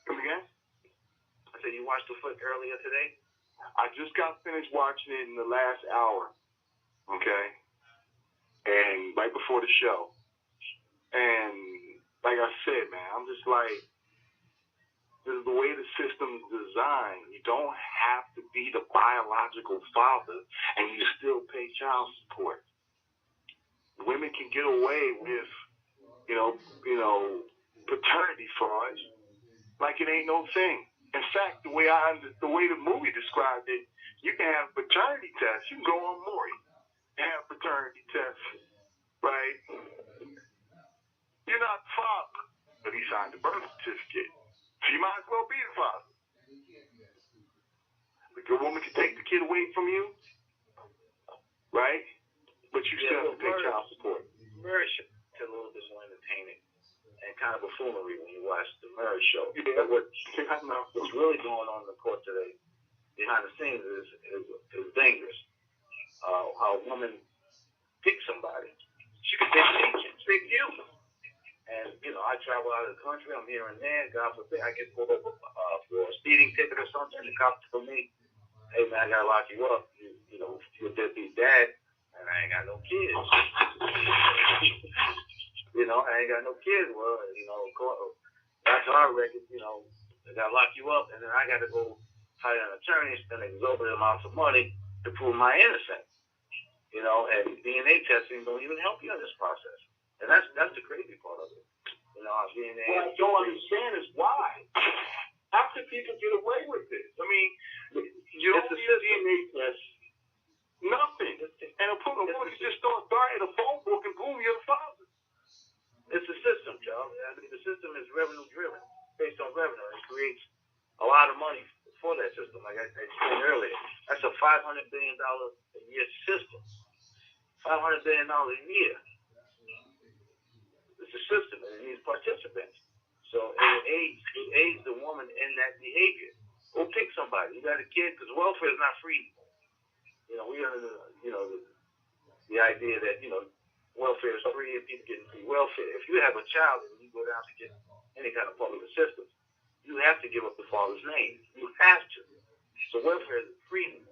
Come again? I said you watched the flick earlier today? I just got finished watching it in the last hour, okay? And right before the show. And like I said, man, I'm just like, this is the way the system's designed. You don't have to be the biological father and you still pay child support. Women can get away with, paternity fraud like it ain't no thing. In fact, the way the movie described it, you can have paternity tests. You can go on Maury and have paternity tests, right? You're not the father, but he signed the birth certificate, so you might as well be the father. Like a woman can take the kid away from you, right? But you still have to pay child support. Mirror show is a little bit more entertaining and kind of buffoonery when you watch the Mirror show. Yeah. But what's really going on in the court today, behind the scenes, is dangerous. How a woman picks somebody. She could pick you. And, you know, I travel out of the country. I'm here and there. God forbid I get pulled over for a speeding ticket or something. The cops tell me, hey, man, I got to lock you up. You know, you're a deadbeat dad, and I ain't got no kids. You know, I ain't got no kids. Well, you know, that's our record. You know, I got to lock you up, and then I got to go hire an attorney, spend exorbitant amounts of money to prove my innocence. You know, and DNA testing don't even help you in this process. And that's the crazy part of it. You know, DNA. What I don't understand is why. How can people get away with this? I mean, you don't need a DNA test. Nothing. And a woman just start starting a phone book and boom, you're the father. It's a system, Joe. I mean, the system is revenue driven, based on revenue. It creates a lot of money for that system. Like I explained earlier, that's a $500 billion a year system. $500 billion a year. It's a system, and it needs participants. So it aids the woman in that behavior. Go pick somebody. You got a kid, because welfare is not free. You know, we are under the idea that, you know, welfare is free and people getting free welfare. If you have a child and you go down to get any kind of public assistance, you have to give up the father's name. You have to. So welfare is free.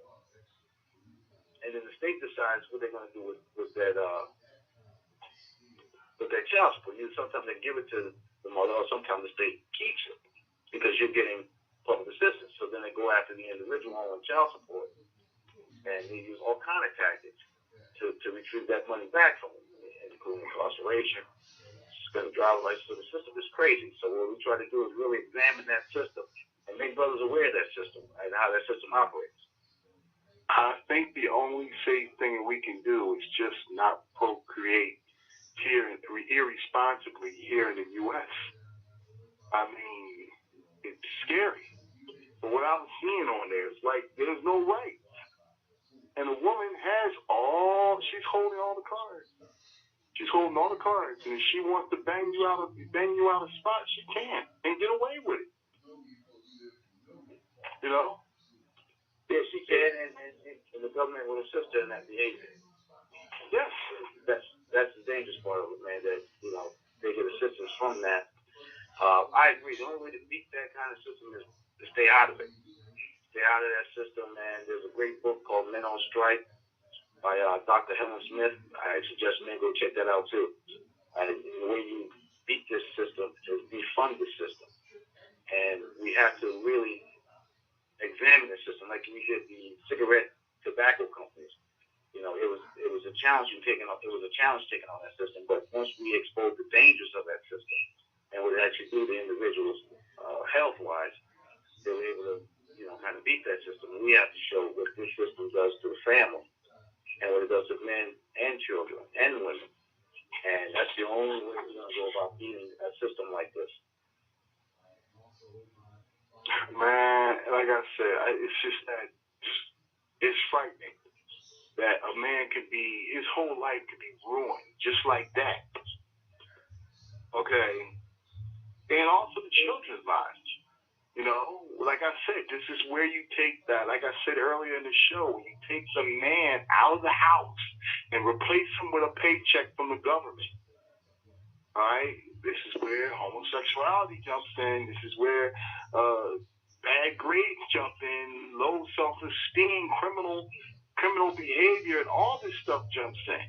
And then the state decides what they're going to do with that child support. Sometimes they give it to the mother, or sometimes the state keeps it because you're getting public assistance. So then they go after the individual on child support, and they use all kind of tactics to retrieve that money back from them, including incarceration, suspend driver's license. So the system is crazy. So what we try to do is really examine that system and make brothers aware of that system and how that system operates. I think the only safe thing we can do is just not procreate here irresponsibly here in the U.S. I mean, it's scary. But what I'm seeing on there is like there's no rights. And a woman she's holding all the cards. She's holding all the cards. And if she wants to bang you out of spot, she can and get away with it. You know? Yeah, she can, and the government will assist her in that behavior. Yes. That's the dangerous part of it, man, that, you know, they get assistance from that. I agree. The only way to beat that kind of system is to stay out of it. Stay out of that system, and there's a great book called Men on Strike by Dr. Helen Smith. I suggest men go check that out, too. And the way you beat this system is defund the system. And we have to really examine the system like we did the cigarette tobacco companies. You know, it was a challenge taking on that system, but once we expose the dangers of that system and what it actually do to individuals health wise, they were able to, you know, kind of beat that system. We have to show what this system does to the family and what it does to men and children and women. And that's the only way we're gonna go about beating a system like this. Man, like I said, it's just that it's frightening that a man his whole life could be ruined just like that. Okay? And also the children's lives. You know, like I said, this is where you take that, like I said earlier in the show, you take the man out of the house and replace him with a paycheck from the government. All right? This is where homosexuality jumps in. This is where bad grades jump in, low self-esteem, criminal behavior, and all this stuff jumps in.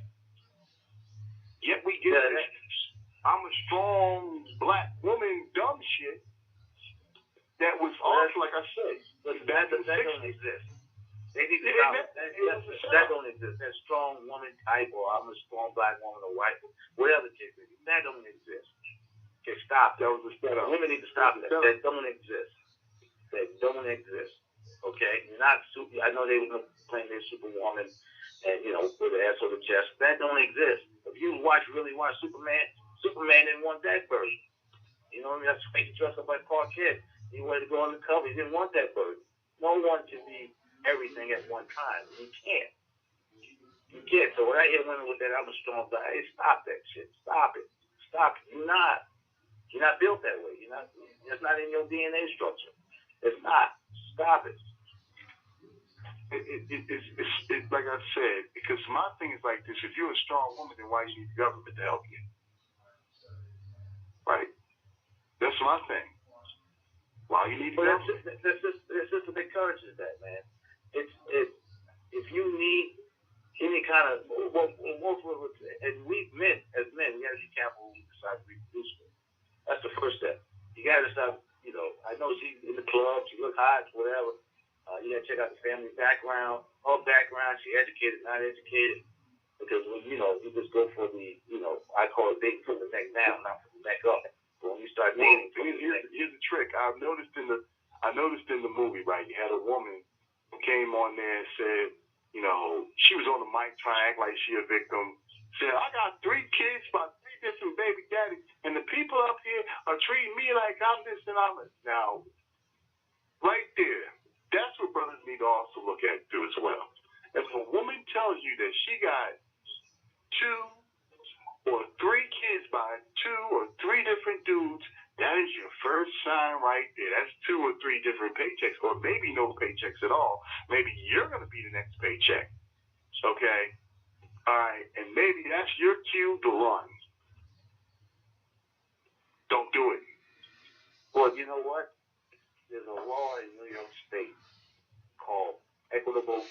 Yet we get this I'm a strong black woman dumb shit that was also, like I said, that don't exist. They need to that don't exist. That strong woman type, or I'm a strong black woman, or white, whatever the case is, that don't exist. Okay, stop. That was a setup. Women need to stop that. That don't exist. that don't exist. Okay, you're not super. I know they were playing their Superwoman, and with the ass on the chest. That don't exist. If you really watch Superman didn't want that bird. You know, that's why he dressed up like Clark Kent. He wanted to go on the cover. He didn't want that bird. No one can be everything at one time. You can't. You can't. So when I hear women with that, I'm a strong guy. Hey, stop that shit. Stop it. Stop it. You're not built that way. It's not in your DNA structure. It's not. Stop it. It's like I said, because my thing is like this: if you're a strong woman, then why do you need the government to help you? Right? That's my thing. Why you need the government? The system encourages that, man. If you need any kind of and we as men, we gotta be careful when we decide to reproduce. That's the first step. You gotta stop. I know she's in the club, she look hot, whatever. You gotta check out the family background, her background, she educated, not educated. Because when you just go for the, I call it dating from the neck down, not from the neck up. But when you start dating, here's the trick. I noticed in the movie, right? You had a woman who came on there and said, she was on the mic trying to act like she a victim. Said, I got 3 kids by 3 different baby daddies, and the people up here are treating me like I'm this and I'm that. Now, right there, that's what brothers need to also look at too as well. If a woman tells you that she got 2 or 3 kids by 2 or 3 different dudes, that is your first sign right there. That's 2 or 3 different paychecks, or maybe no paychecks at all. Maybe you're going to be the next paycheck. Okay? All right, and maybe that's your cue to run. Don't do it. Well, you know what? There's a law in New York State called equitable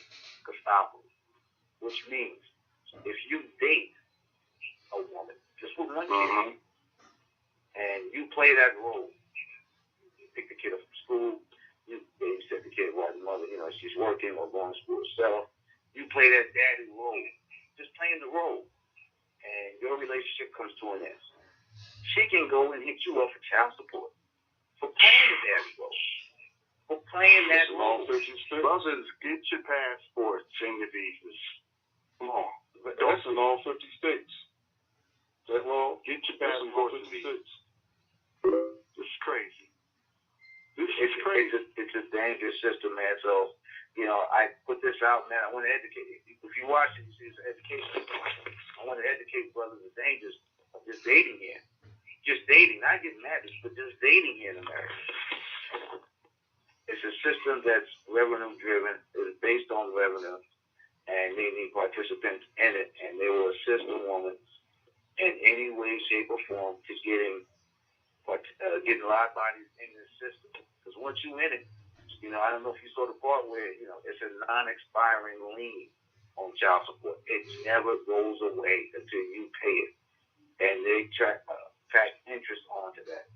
Gestapo, which means if you date a woman just with 1 kid, and you play that role, you pick the kid up from school, you babysit the kid while the mother, she's working or going to school herself, you play that daddy role, just playing the role, and your relationship comes to an end. She can go and hit you up for child support for playing the daddy role. For playing that role. Brothers, get your passports and your visas. Come on. That's in all 50 states. That law, get your passports and visas. This is crazy. It's crazy. It's a dangerous system, man. So, I put this out, man. I want to educate you. If you watch it, you see it's education. I want to educate brothers the dangers of just dating here. Just dating, not getting married, but just dating here in America. It's a system that's revenue driven. It's based on revenue, and they need participants in it, and they will assist the woman in any way, shape, or form to getting live bodies in this system. Because once you're in it, I don't know if you saw the part where it's a non-expiring lien on child support. It never goes away until you pay it, and they track interest onto that.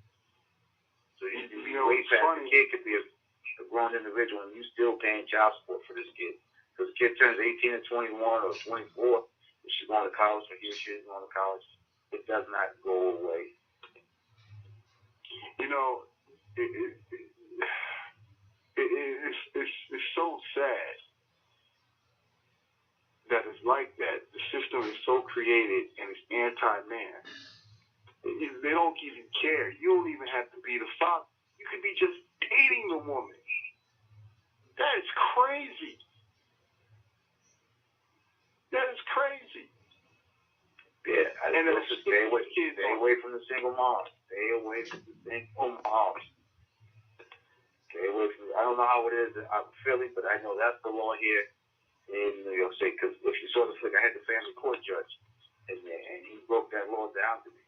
So you can be way past the kid could be a grown individual and you still paying child support for this kid. Because the kid turns 18 or 21 or 24, if she's going to college or he or she is going to college, it does not go away. It's so sad that it's like that. The system is so created and it's anti-man. They don't even care. You don't even have to be the father. You could be just dating the woman. That is crazy. That is crazy. Yeah, and stay away from the single moms. Stay away from the single moms. Stay away from. I don't know how it is in Philly, but I know that's the law here in New York State. Because if you saw the flick, I had the family court judge in there, and he broke that law down to me.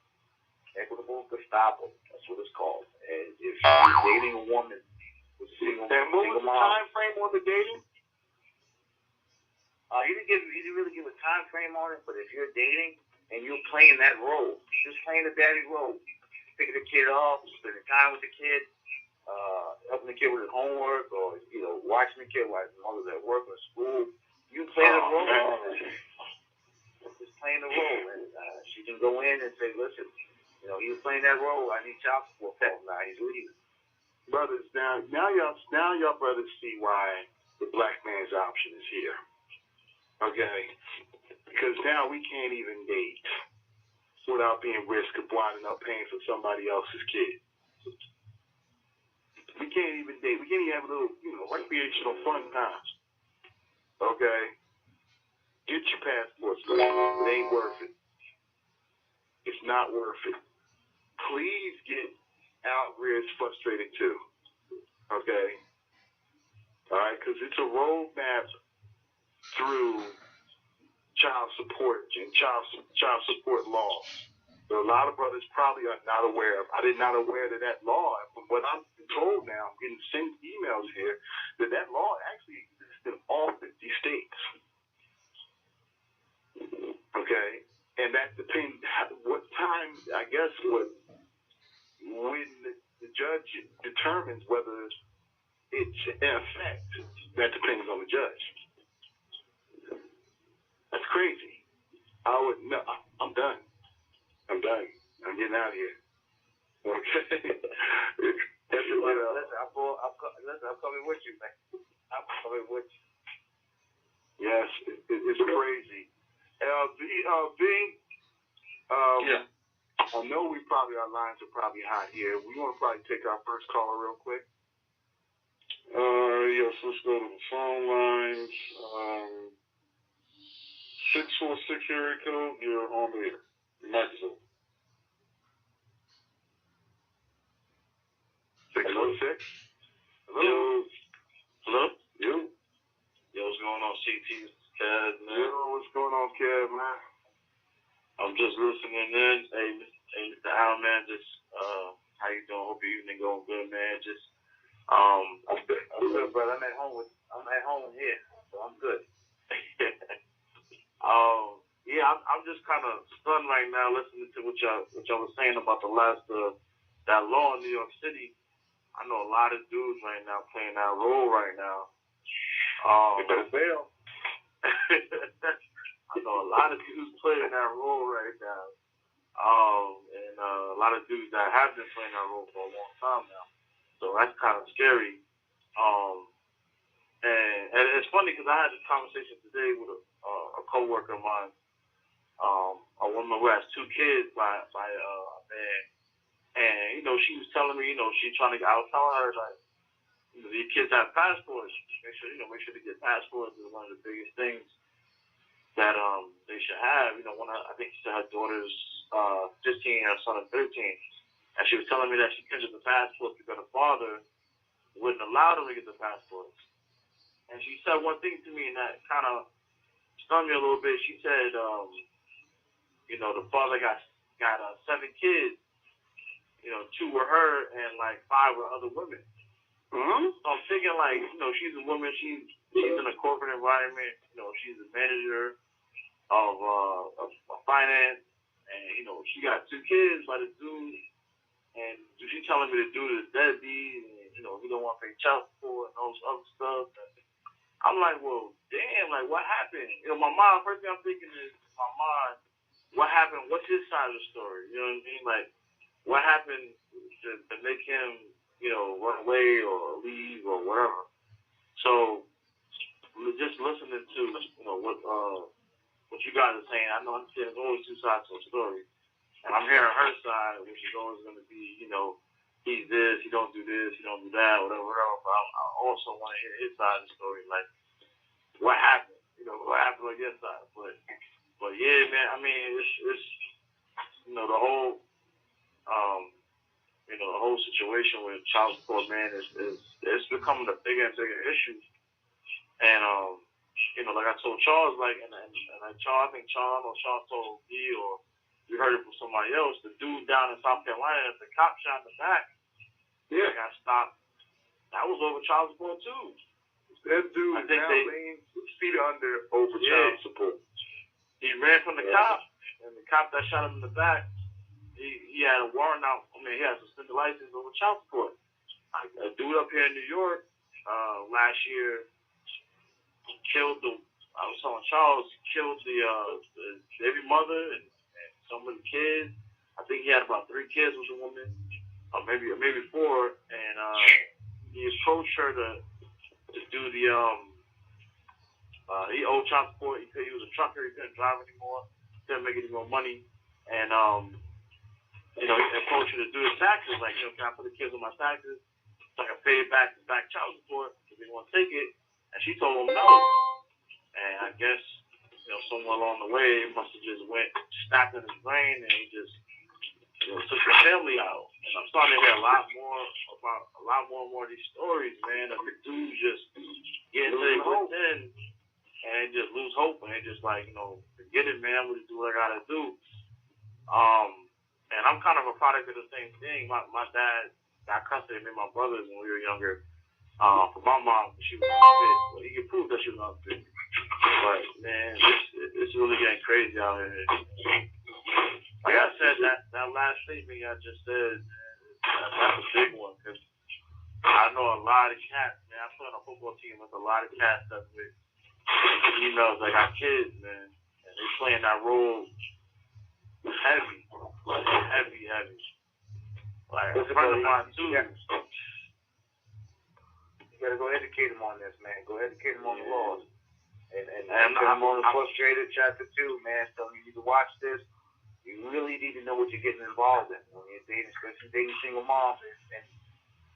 Equitable Gestapo. That's what it's called. And if you're dating a woman with a single mom. And what was the time frame on the dating? He didn't really give a time frame on it, but if you're dating and you're playing that role, just playing the daddy role, picking the kid up, spending time with the kid, helping the kid with his homework, or watching the kid while his mother's at work or school, you play the role. Just playing the role, and she can go in and say, listen. He was playing that role. I need child support. Now he's leaving. brothers, now y'all brothers see why the black man's option is here. Okay? Because now we can't even date without being risk of winding up paying for somebody else's kid. We can't even date. We can't even have a little, recreational fun times. Okay? Get your passports, man. It ain't worth it. It's not worth it. Please get out where it's frustrated too. Okay? All right? Because it's a roadmap through child support and child support laws. So a lot of brothers probably are not aware of. I did not aware that law. From what I'm told now, I'm getting sent emails here that law actually exists in all 50 states. Okay, and that depends what time. I guess when the judge determines whether it's in effect. That depends on the judge. That's crazy. I'm done. I'm getting out of here. Okay. I'm coming with you, man. I'm coming with you. Yes, it's crazy. V, yeah. I know our lines are probably hot here. We want to probably take our first caller real quick. Yes, let's go to the phone lines. 646 area code, you're on the air. Your mic is open. 646? Hello? Hello? You? Yo, what's going on, CT? Kev, man. Yo, what's going on, Kev, man? I'm just listening in. Hey, Mr. Al, man, just, how you doing? Hope your evening going good, man. Just, I'm good, brother. I'm at home here, so I'm good. Yeah, I'm just kind of stunned right now listening to what y'all was saying about the last, that law in New York City. I know a lot of dudes right now playing that role right now. You better fail. I know a lot of dudes playing that role right now. And a lot of dudes that have been playing that role for a long time now. So that's kind of scary. And it's funny because I had this conversation today with a coworker of mine, a woman who has 2 kids by a man. And, she was telling me, I was telling her, like, these kids have passports. Make sure they get passports is one of the biggest things that they should have. I think she said her daughter's 15, her son is 13. And she was telling me that she couldn't get the passport because her father wouldn't allow them to get the passports. And she said one thing to me, and that kind of stunned me a little bit. She said, the father got 7 kids. 2 were her and like 5 were other women. Mm-hmm. So I'm thinking like, she's a woman. She's in a corporate environment. She's a manager of finance, and she got 2 kids by the dude. And she's telling me the dude is deadbeat, and he don't want to pay child support and all this other stuff. And I'm like, well, damn, like what happened? My mind. First thing I'm thinking is my mind. What happened? What's his side of the story? You know what I mean? Like, what happened to make him, run away or leave or whatever? So, just listening to, what you guys are saying, I know there's always 2 sides to a story. And I'm hearing her side, which is always going to be, he's this, he don't do this, he don't do that, whatever. But I also want to hear his side of the story, like, what happened? What happened on your side? But yeah, man, I mean, it's the whole, the whole situation with child support, man, it's becoming a bigger and bigger issue. And, like I told Charles, like, and Charles, I think Charles told me, or we heard it from somebody else, the dude down in South Carolina, the cop shot in the back, got stopped. That was over child support, too. That dude is now laying 6 feet under over child support. He ran from the cop, and the cop that shot him in the back, he had a warrant out. I mean, he had a suspended license over child support. A dude up here in New York last year killed I was telling Charles, killed the baby mother and some of the kids. I think he had about 3 kids with a woman. maybe 4, and he approached her to do the he owed child support. He said he was a trucker. He couldn't drive anymore. Couldn't make any more money, and he approached her to do his taxes. Like, can I put the kids on my taxes so I can pay back child support if they want to take it? And she told him no. And I guess somewhere along the way, it must have just snapped in his brain, and he just took the family out. And I'm starting to hear a lot more and more of these stories, man, of the dudes just getting to their wits end and just lose hope, and they just like, forget it, man, I'm gonna do what I gotta do. And I'm kind of a product of the same thing. My dad got custody of me and my brothers when we were younger. For my mom, she was unfit. Well, he can prove that she was unfit. But man, it's really getting crazy out here. Like I said, that last statement I just said, that's a big one, because I know a lot of cats, man. I play on a football team with a lot of cats that with females that got kids, man, and they playing that role heavy. Like a friend of mine too. You gotta go educate them on this, man. Go educate them on the laws. And I'm on Frustrated Chapter 2, man. So you need to watch this. You really need to know what you're getting involved in when you're dating, especially dating single moms. And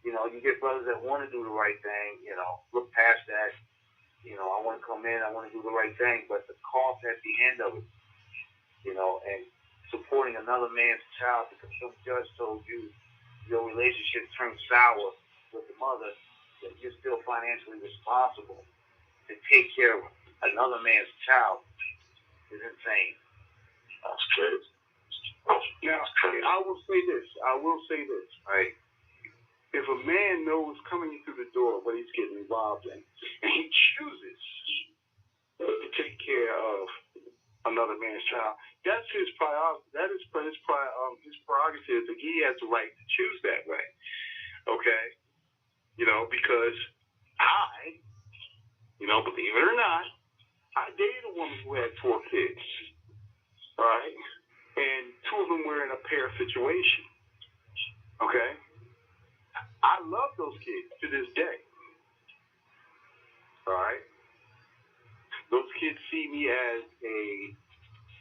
you get brothers that want to do the right thing. Look past that. I want to come in. I want to do the right thing, but the cost at the end of it. And supporting another man's child because some judge told you your relationship turned sour with the mother, that you're still financially responsible to take care of another man's child is insane. That's crazy. Now, I will say this. Right. If a man knows coming into the door what he's getting involved in, and he chooses to take care of another man's child, that's his priority. That is his prerogative, and he has the right to choose that way. Okay? Because believe it or not, I dated a woman who had 4 kids. All right? And 2 of them were in a pair situation. Okay? I love those kids to this day. All right? Those kids see me as a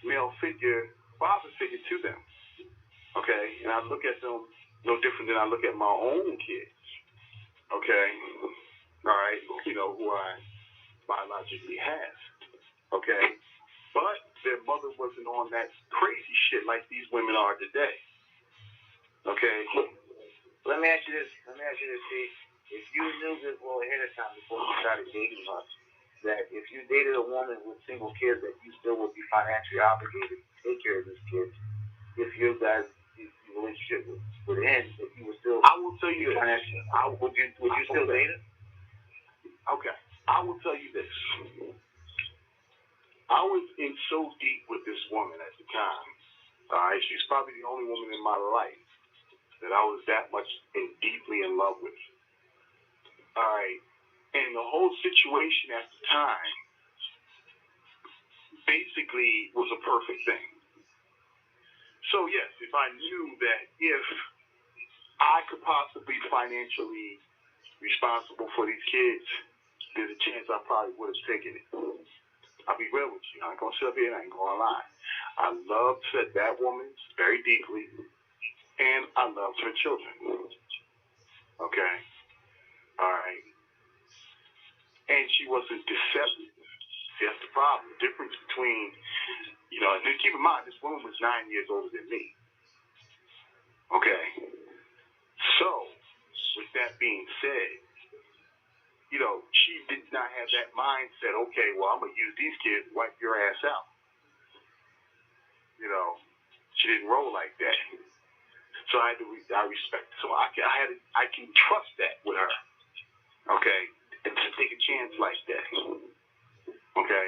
male figure, father figure to them. Okay? And I look at them no different than I look at my own kids. Okay? All right? Who I biologically have. Okay? But their mother wasn't on that crazy shit like these women are today. Okay? Let me ask you this. See, if you knew this ahead of time before you started dating her, that if you dated a woman with single kids, that you still would be financially obligated to take care of these kids. If your relationship would end, if you were still, I will tell you this. Would you still date her? Okay. I will tell you this. I was in so deep with this woman at the time. All right, she's probably the only woman in my life that I was that much deeply in love with. All right, and the whole situation at the time basically was a perfect thing. So yes, if I knew that if I could possibly financially responsible for these kids, there's a chance I probably would have taken it. I'll be real with you. I ain't gonna sit up here and I ain't gonna lie. I loved that woman very deeply, and I loved her children. Okay? All right. And she wasn't deceptive. See, that's the problem. The difference between, and then keep in mind, this woman was 9 years older than me. Okay? So, with that being said, she did not have that mindset, okay, well, I'm going to use these kids to wipe your ass out. She didn't roll like that. So I respect her. So I can trust that with her. Okay? And to take a chance like that. Okay?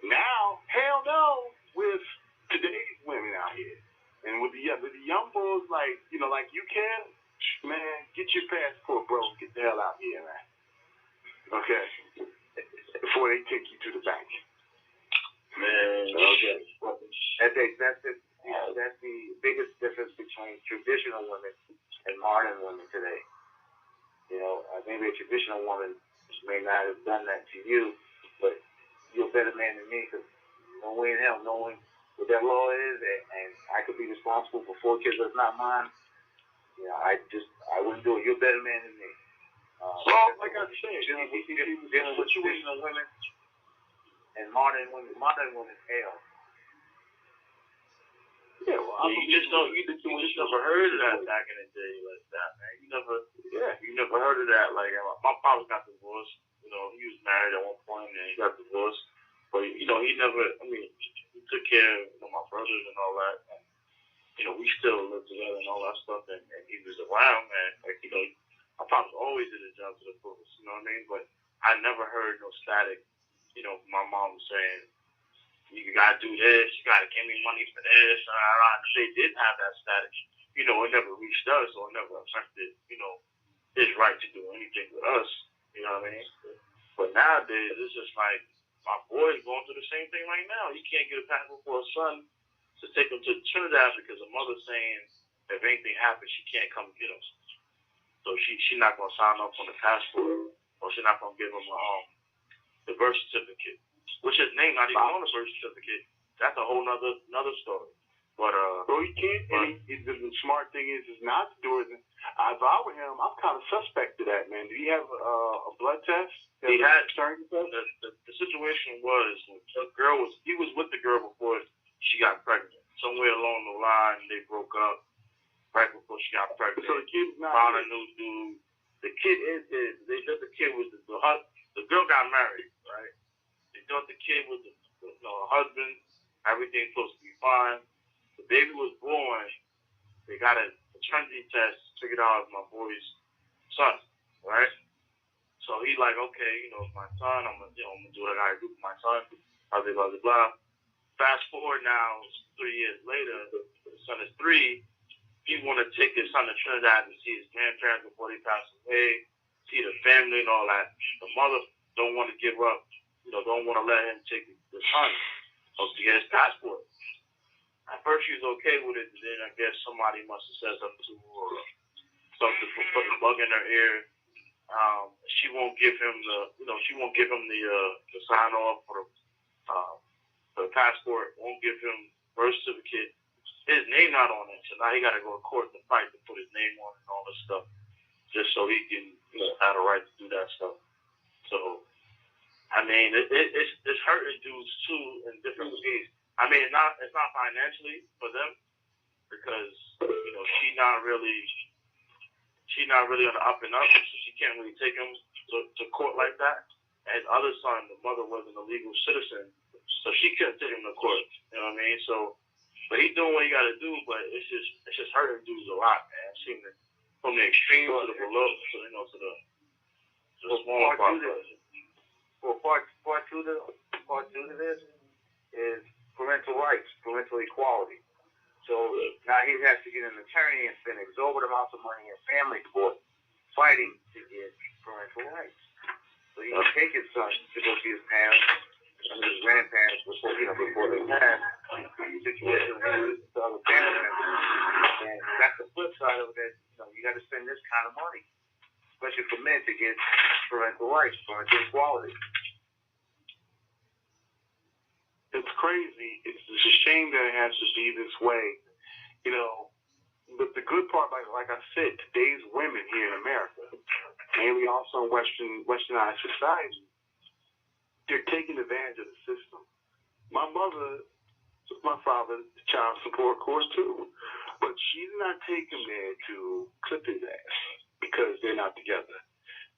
Now, hell no, with today's women out here. And with the young bulls like you can, man, get your passport, bro. Get the hell out here, man. Okay. Before they take you to the bank. Man, okay. That's the biggest difference between traditional women and modern women today. You know, maybe a traditional woman may not have done that to you, but you're a better man than me because no way in hell, knowing what that law is, and I could be responsible for 4 kids that's not mine. You know, I wouldn't do it. You're a better man than me. Well, like I said, dealing with traditional women and modern women hell. Yeah, well, you just never heard of that back in the day like that, man. You never heard of that. Like my father got divorced. You know, he was married at one point and he got divorced. But he never. I mean, he took care of my brothers and all that. And, we still lived together and all that stuff. And he was around, man. Like my father always did his job to the fullest. You know what I mean? But I never heard no static. My mom saying, you gotta do this, you gotta give me money for this. They did have that status. It never reached us or it never affected, his right to do anything with us. You know what I mean? But nowadays, it's just like, my boy's going through the same thing right now. He can't get a passport for a son to take him to Trinidad because the mother's saying if anything happens, she can't come get him. So she's not gonna sign up on the passport, or she's not gonna give him the birth certificate. Which his name not even on the birth certificate. That's a whole nother story. But well, he can't. The smart thing is not to do it. If I were him, I'm kind of suspect to that, man. Did he have a blood test? He had. The situation was he was with the girl before she got pregnant. Somewhere along the line, they broke up right before she got pregnant. So the kid's not. Found a new dude. The kid is his. They thought the kid was the girl got married, right? They thought the kid was the husband. Everything's supposed to be fine. The baby was born. They got a paternity test. Figured out it was my boy's son, right? So he's like, okay, it's my son. I'm gonna do what I gotta do for my son. Blah blah blah blah. Fast forward now, 3 years later, the son is 3. He want to take his son to Trinidad to see his grandparents before they pass away, see the family and all that. The mother don't want to give up. Don't want to let him take the son to get his passport. At first, she was okay with it, and then I guess somebody must have said something to her or something for putting a bug in her ear. She won't give him the sign off for the passport. Won't give him birth certificate. His name not on it, so now he got to go to court to fight to put his name on it and all this stuff, just so he can have a right to do that stuff. So, I mean, it's hurting dudes too in different ways. I mean, it's not financially for them because she's not really on the up and up, so she can't really take him to court like that. And other son, the mother wasn't a legal citizen, so she couldn't take him to court. You know what I mean? So, but he's doing what he got to do. But it's just hurting dudes a lot, man. I've seen it from the extreme to the below, to the smaller part. Well, part two to this is parental rights, parental equality. So now he has to get an attorney and spend exorbitant amounts of money in family court fighting to get parental rights. So he can take his son to go see his parents and his grandparents before they pass. Situation with other family members. And that's the flip side of it. You got to spend this kind of money, especially for men to get parental rights, parental equality. It's crazy. It's a shame that it has to be this way, But the good part, like I said, today's women here in America, mainly also in westernized society, they're taking advantage of the system. My mother took my father to child support course too, but she's not taking there to clip his ass because they're not together.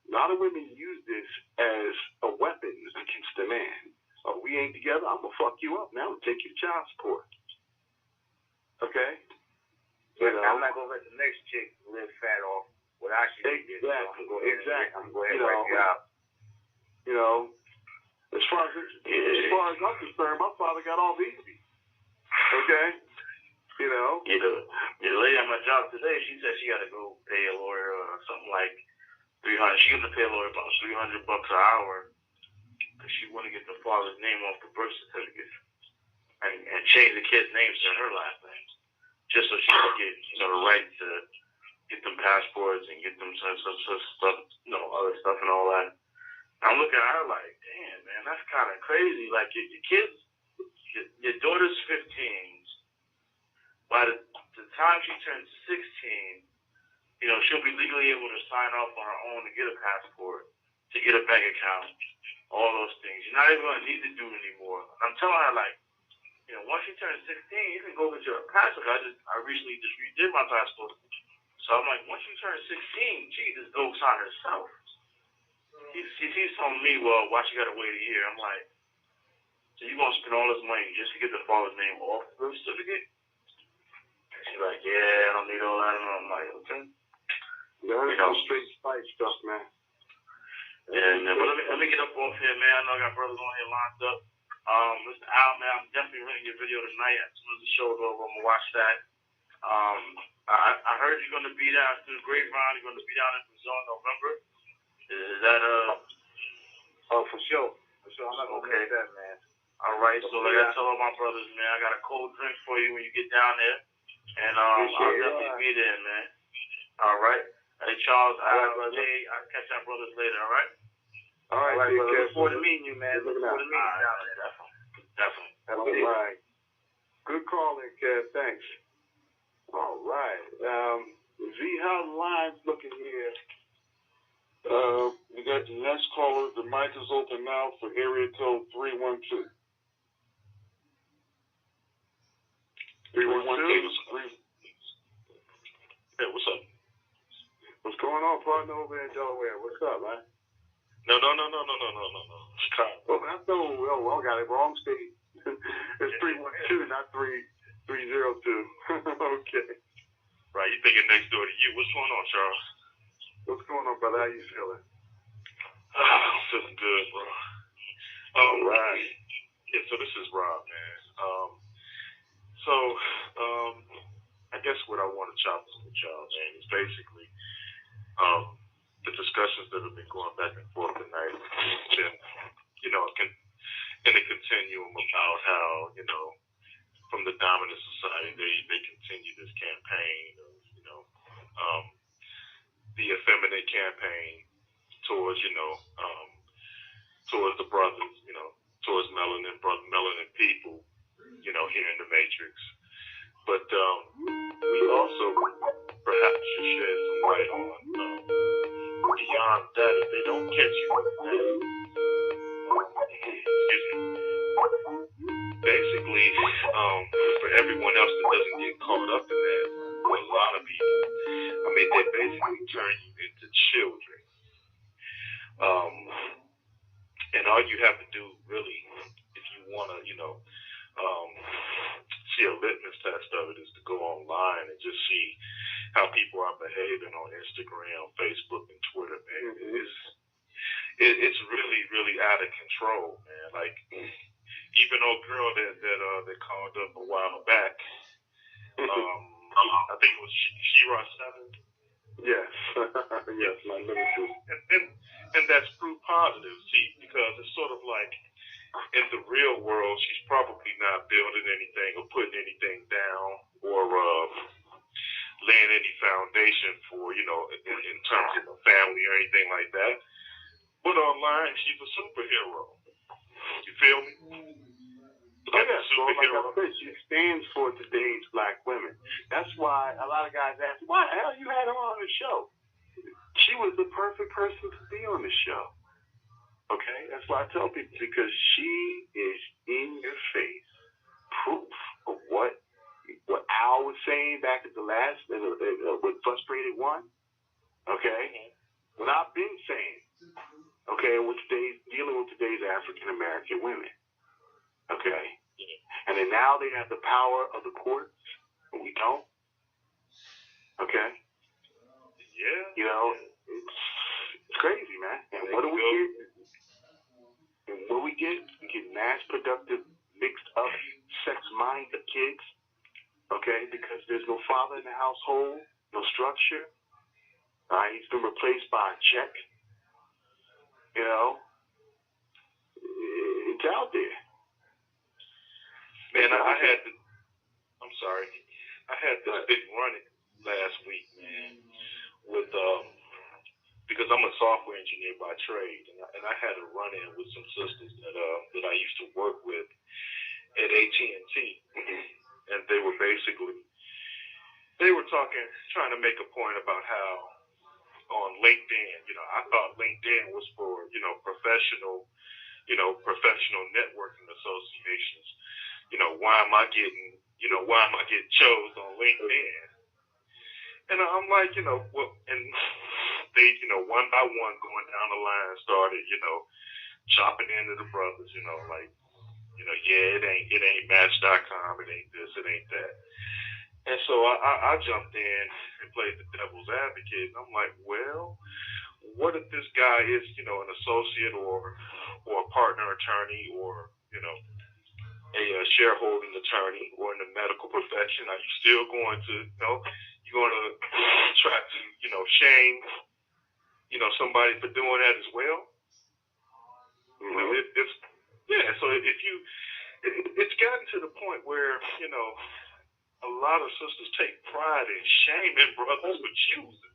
A lot of women use this as a weapon against the man. Oh, we ain't together, I'm going to fuck you up now and take you to child support. Okay? I'm not going to let the next chick live fat off what I should do. Exactly. I'm going to write you out. As far as I'm concerned, my father got all these. Okay? The lady at my job today, she said she got to go pay a lawyer something like $300. She used to pay a lawyer about $300 an hour. She want to get the father's name off the birth certificate and change the kid's name to her last name, just so she can get the right to get them passports and get them some stuff, other stuff and all that. I'm looking at her like, damn, man, that's kind of crazy. Like your kids, your daughter's 15. By the time she turns 16, she'll be legally able to sign off on her own to get a passport, to get a bank account, all those things. You're not even going to need to do it anymore. I'm telling her, like, once you turn 16, you can go get your passport. I recently just redid my passport. So I'm like, once you turn 16, she just go sign herself. She's telling me, well, why she got to wait a year? I'm like, so you going to spend all this money just to get the father's name off the birth certificate? She's like, yeah, I don't need all that. And I'm like, okay. Yeah, that's some straight fight stuff, man. Yeah, but let me get up off here, man. I know I got brothers on here lined up. Mr. Al, man, I'm definitely renting your video tonight. As soon as the show's over, I'm going to watch that. I heard you're going to be down through the Grapevine. You're going to be down in Brazil in November. Is that Oh, for sure. For sure. I'm not going to miss that, man. All right, so like I tell all my brothers, man, I got a cold drink for you when you get down there. And I'll definitely be there, man. All right. Hey, Charles, I'll catch our brothers later, all right? All right, brother. Look forward to meeting you, man. Look forward to meeting you down there. Definitely. All right. Good calling, Kev. Thanks. All right. Z, how the line's looking here? We got the next caller. The mic is open now for area code 312. 312. Hey, what's up? What's going on, partner, over in Delaware? What's up, man? No. Chicago. Oh, I know. Well, I got it wrong state. It's 312, not 3302. Okay. Right, you thinking next door to you. What's going on, Charles? What's going on, brother? How you feeling? I'm feeling good, bro. All right. Yeah, so this is Rob, man. I guess what I want to chop up with y'all, man, is basically the discussions that have been going back and forth tonight have been, in a continuum about how, from the dominant society, they continue this campaign of, the effeminate campaign towards, towards the brothers, towards melanin people, here in the Matrix. But we also perhaps should shed some light on beyond that, if they don't catch you with that, basically, for everyone else that doesn't get caught up in that, with a lot of people, they basically turn you into children. And all you have to do, really, if you want to, see a litmus test of it, is to go online and just see how people are behaving on Instagram, Facebook, and Twitter, man. It's really, really out of control, man. Like, even old girl that called up a while back, I think it was Shira 7. Yes. Yes, my little and that's proof positive, see, because it's sort of like, in the real world, she's probably not building anything or putting anything down or laying any foundation for, in terms of a family or anything like that. But online, she's a superhero. You feel me? Like a superhero. Like she stands for today's black women. That's why a lot of guys ask, why the hell you had her on the show? She was the perfect person to be on the show. Okay? That's why I tell people, because she is in your face proof of what Al was saying back at the last, with Frustrated One. Okay? What I've been saying, okay, dealing with today's African American women. Okay? And then now they have the power of the courts, and we don't. Okay? Yeah. It's crazy, man. And what do we get? And what we get mass productive, mixed up, sex-minded kids. Okay? Because there's no father in the household, no structure. All right? He's been replaced by a check. It's out there. Man, I had this big running last week, man. with because I'm a software engineer by trade, and I had a run-in with some sisters that I used to work with at AT&T, and they were trying to make a point about how on LinkedIn, I thought LinkedIn was for professional networking associations. Why am I getting chose on LinkedIn? And I'm like, and they, one by one going down the line started, chopping into the brothers, yeah, it ain't Match.com, it ain't this, it ain't that. And so I jumped in and played the devil's advocate, and I'm like, well, what if this guy is, an associate or a partner attorney or, a shareholding attorney or in the medical profession? Are you still going to, you're going to try to, shame, somebody for doing that as well? So if you, it's gotten to the point where, a lot of sisters take pride in shaming brothers for choosing.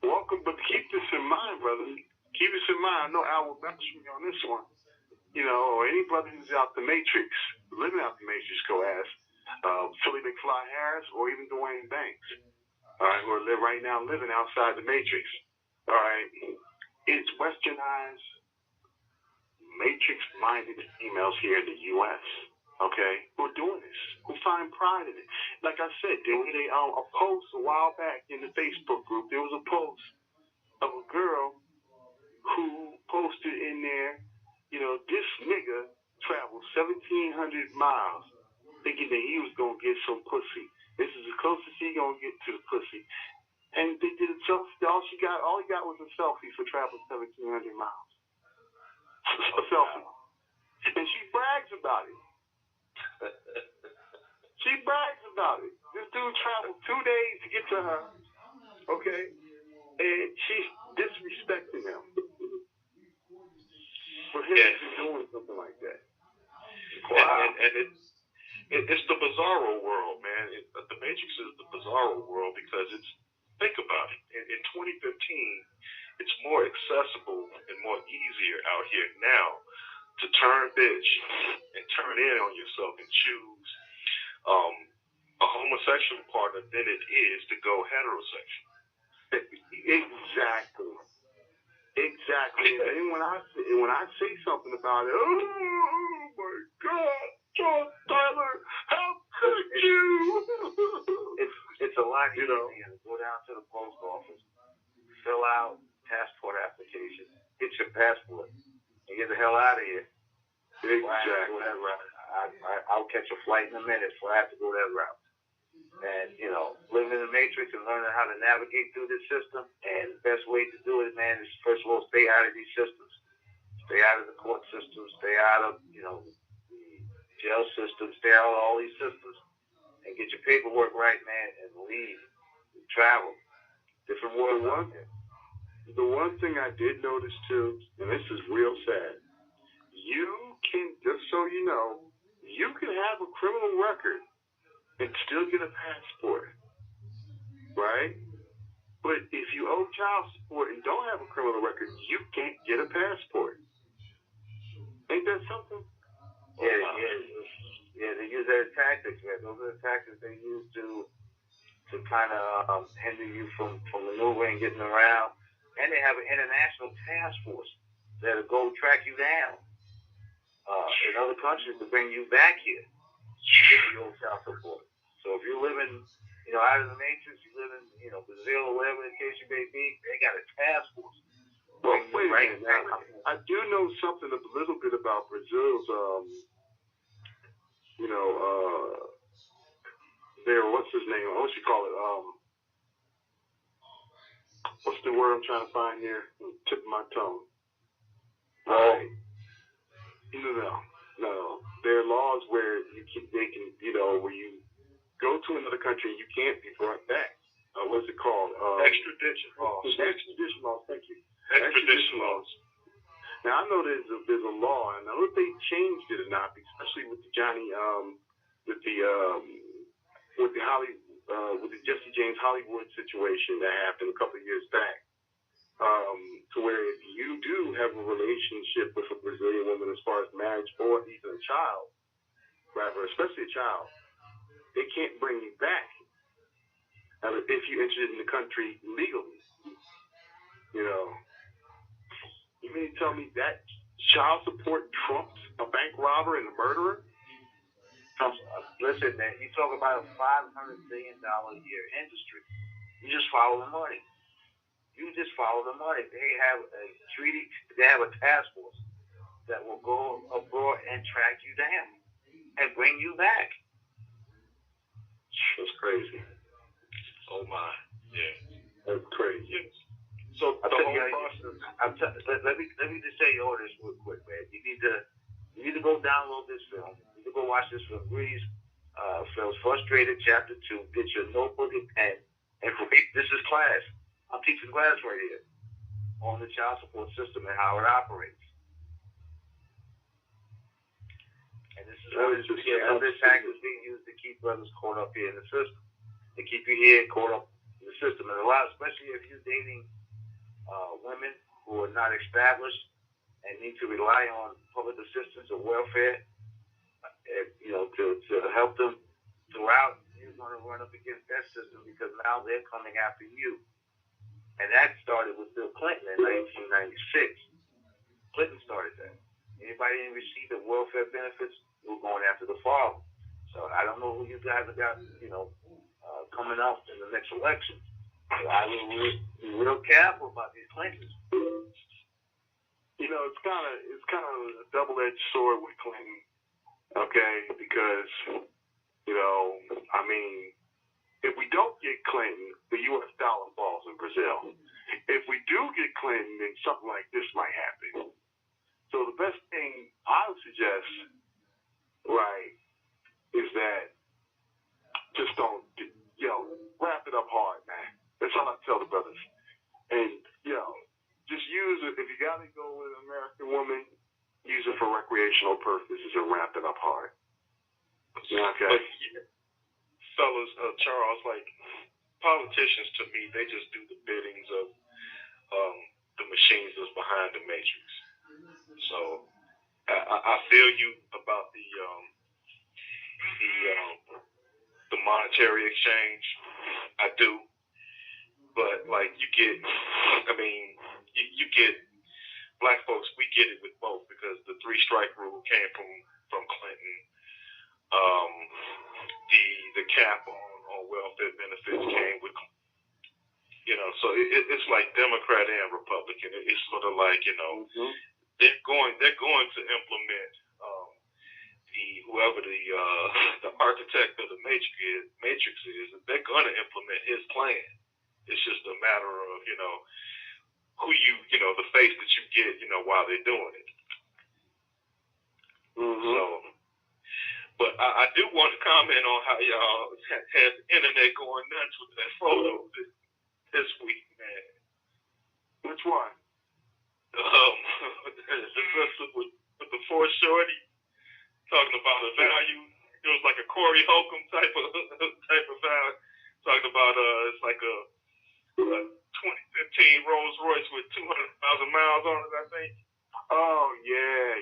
Welcome, but keep this in mind, brothers. Keep this in mind. I know Al will vouch for me on this one. Or any brother who's out the Matrix, living out the Matrix, go ask Philly McFly Harris or even Dwayne Banks, all right, who are right now living outside the Matrix. All right, it's westernized, Matrix-minded females here in the U.S., okay, who are doing this, who find pride in it. Like I said, there was a post a while back in the Facebook group. There was a post of a girl who posted in there, this nigga traveled 1,700 miles thinking that he was going to get some pussy. This is the closest he going to get to the pussy. And they did a selfie. All he got was a selfie for traveling 1,700 miles. A selfie. And she brags about it. She brags about it. This dude traveled 2 days to get to her, okay? And she's disrespecting him for him doing something like that. Wow. And it's the bizarro world, man. The Matrix is the bizarro world because think about it. In 2015, it's more accessible and more easier out here now to turn bitch and turn in on yourself and choose a homosexual partner than it is to go heterosexual. Exactly. And then when I say something about it, oh my God, John Tyler, how could you? It's a lot easier to go down to the post office, fill out passport application, get your passport, and get the hell out of here. Exactly. I'll catch a flight in a minute before I have to go that route. And, living in the Matrix and learning how to navigate through this system. And the best way to do it, man, is first of all, stay out of these systems. Stay out of the court system. Stay out of, the jail system. Stay out of all these systems. And get your paperwork right, man, and leave. And travel. Different world out there. The one thing I did notice, too, and this is real sad, you can, just so you know, you can have a criminal record and still get a passport, right? But if you owe child support and don't have a criminal record, you can't get a passport. Ain't that something? Yeah, they use their tactics, man. Those are the tactics they use to kind of hinder you from maneuvering, getting around. And they have an international task force that'll go track you down in other countries to bring you back here if you owe child support. So if you're living, out of the Matrix, you live in, Brazil or whatever the case you may be, they got a task force. Well, wait a minute. I do know something a little bit about Brazil's, what's his name? What you call it? What's the word I'm trying to find here? Tip of my tongue. Right. No. There are laws where they can, where you go to another country and you can't be brought back. What's it called? Extradition laws. Extradition laws. Thank you. Extradition laws. Now I know there's a law, and I don't know if they changed it or not, especially with the Johnny, with the with the Jesse James Hollywood situation that happened a couple of years back, to where if you do have a relationship with a Brazilian woman as far as marriage or even a child, rather, especially a child, they can't bring you back if you entered in the country legally. You know, you mean to tell me that child support trumps a bank robber and a murderer? Listen, man, you talk about a $500 billion a year industry. You just follow the money. You just follow the money. They have a treaty. They have a task force that will go abroad and track you down and bring you back. That's crazy. Oh my, yeah, that's crazy. Yeah. So let me just tell you all this real quick, man. You need to go download this film. You need to go watch this film. Grease, Feels Frustrated, Chapter 2. Get your notebook and pen and read. This is class. I'm teaching class right here on the child support system and how it operates. And this is what this tax is being used to keep brothers caught up here in the system. To keep you here caught up in the system. And a lot, especially if you're dating women who are not established and need to rely on public assistance or welfare, to help them throughout, you're going to run up against that system because now they're coming after you. And that started with Bill Clinton in 1996. Clinton started that. Anybody in receipt of welfare benefits, we're going after the father. So I don't know who you guys have got, coming up in the next election. So I will be real careful about these Clintons. It's kind of a double-edged sword with Clinton, okay? Because, if we don't get Clinton, the U.S. dollar falls in Brazil. If we do get Clinton, then something like this might happen. So the best thing I would suggest, right, is that just don't, wrap it up hard, man. That's all I tell the brothers. And, just use it. If you got to go with an American woman, use it for recreational purposes and wrap it up hard. Okay. But, fellas, Charles, like, politicians, to me, they just do the biddings of the machines that's behind the matrix. So I feel you about the monetary exchange. I do. But like you get black folks, we get it with both because the 3-strike rule came from Clinton. The cap on welfare benefits came with, so it's like Democrat and Republican. It's sort of like, they're going to implement whoever the architect of the matrix is, they're going to implement his plan. It's just a matter of, who the face that you get, while they're doing it. Mm-hmm. So, but I do want to comment on how y'all had the internet going nuts with that photo this week, man. Which one? With the foreshorty talking about the value. It was like a Corey Holcomb type of value. Talking about it's like a 2015 Rolls Royce with 200,000 miles on it, I think. Oh yeah.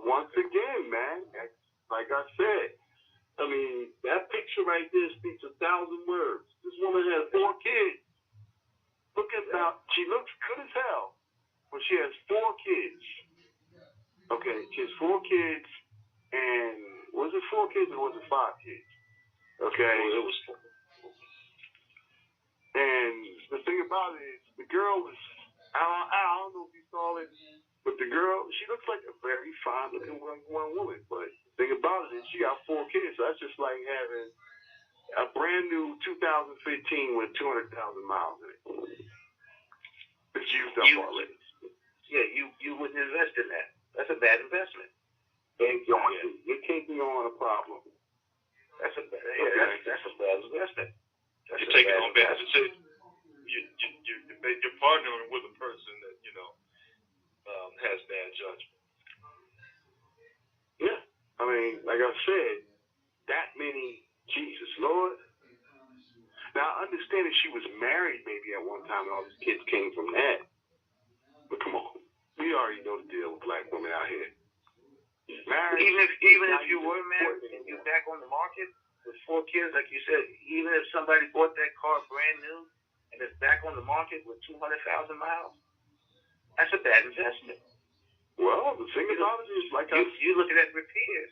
Once again, man, like I said, that picture right there speaks 1,000 words. This woman has 4 kids. She looks good as hell, but she has 4 kids. Okay, she has 4 kids, and was it 4 kids or was it 5 kids? Okay. It was 4. And the thing about it is, the girl was, I don't know if you saw it, but the girl, she looks like a very fine-looking one woman. But the thing about it is, she got 4 kids, so that's just like having a brand new 2015 with 200,000 miles in it. It's used up already. Yeah, you wouldn't invest in that. That's a bad investment. You're taking on a problem. That's a bad investment. You're taking on bad decisions. You're partnering with a person that has bad judgment. Yeah, like I said, that many, Jesus Lord, Now, I understand that she was married maybe at one time and all these kids came from that. But come on. We already know the deal with black women out here. Marriage, Even if you were married and you're back on the market with 4 kids, like you said, even if somebody bought that car brand new and it's back on the market with 200,000 miles, that's a bad investment. well, the thing about it is, like you're looking at repairs.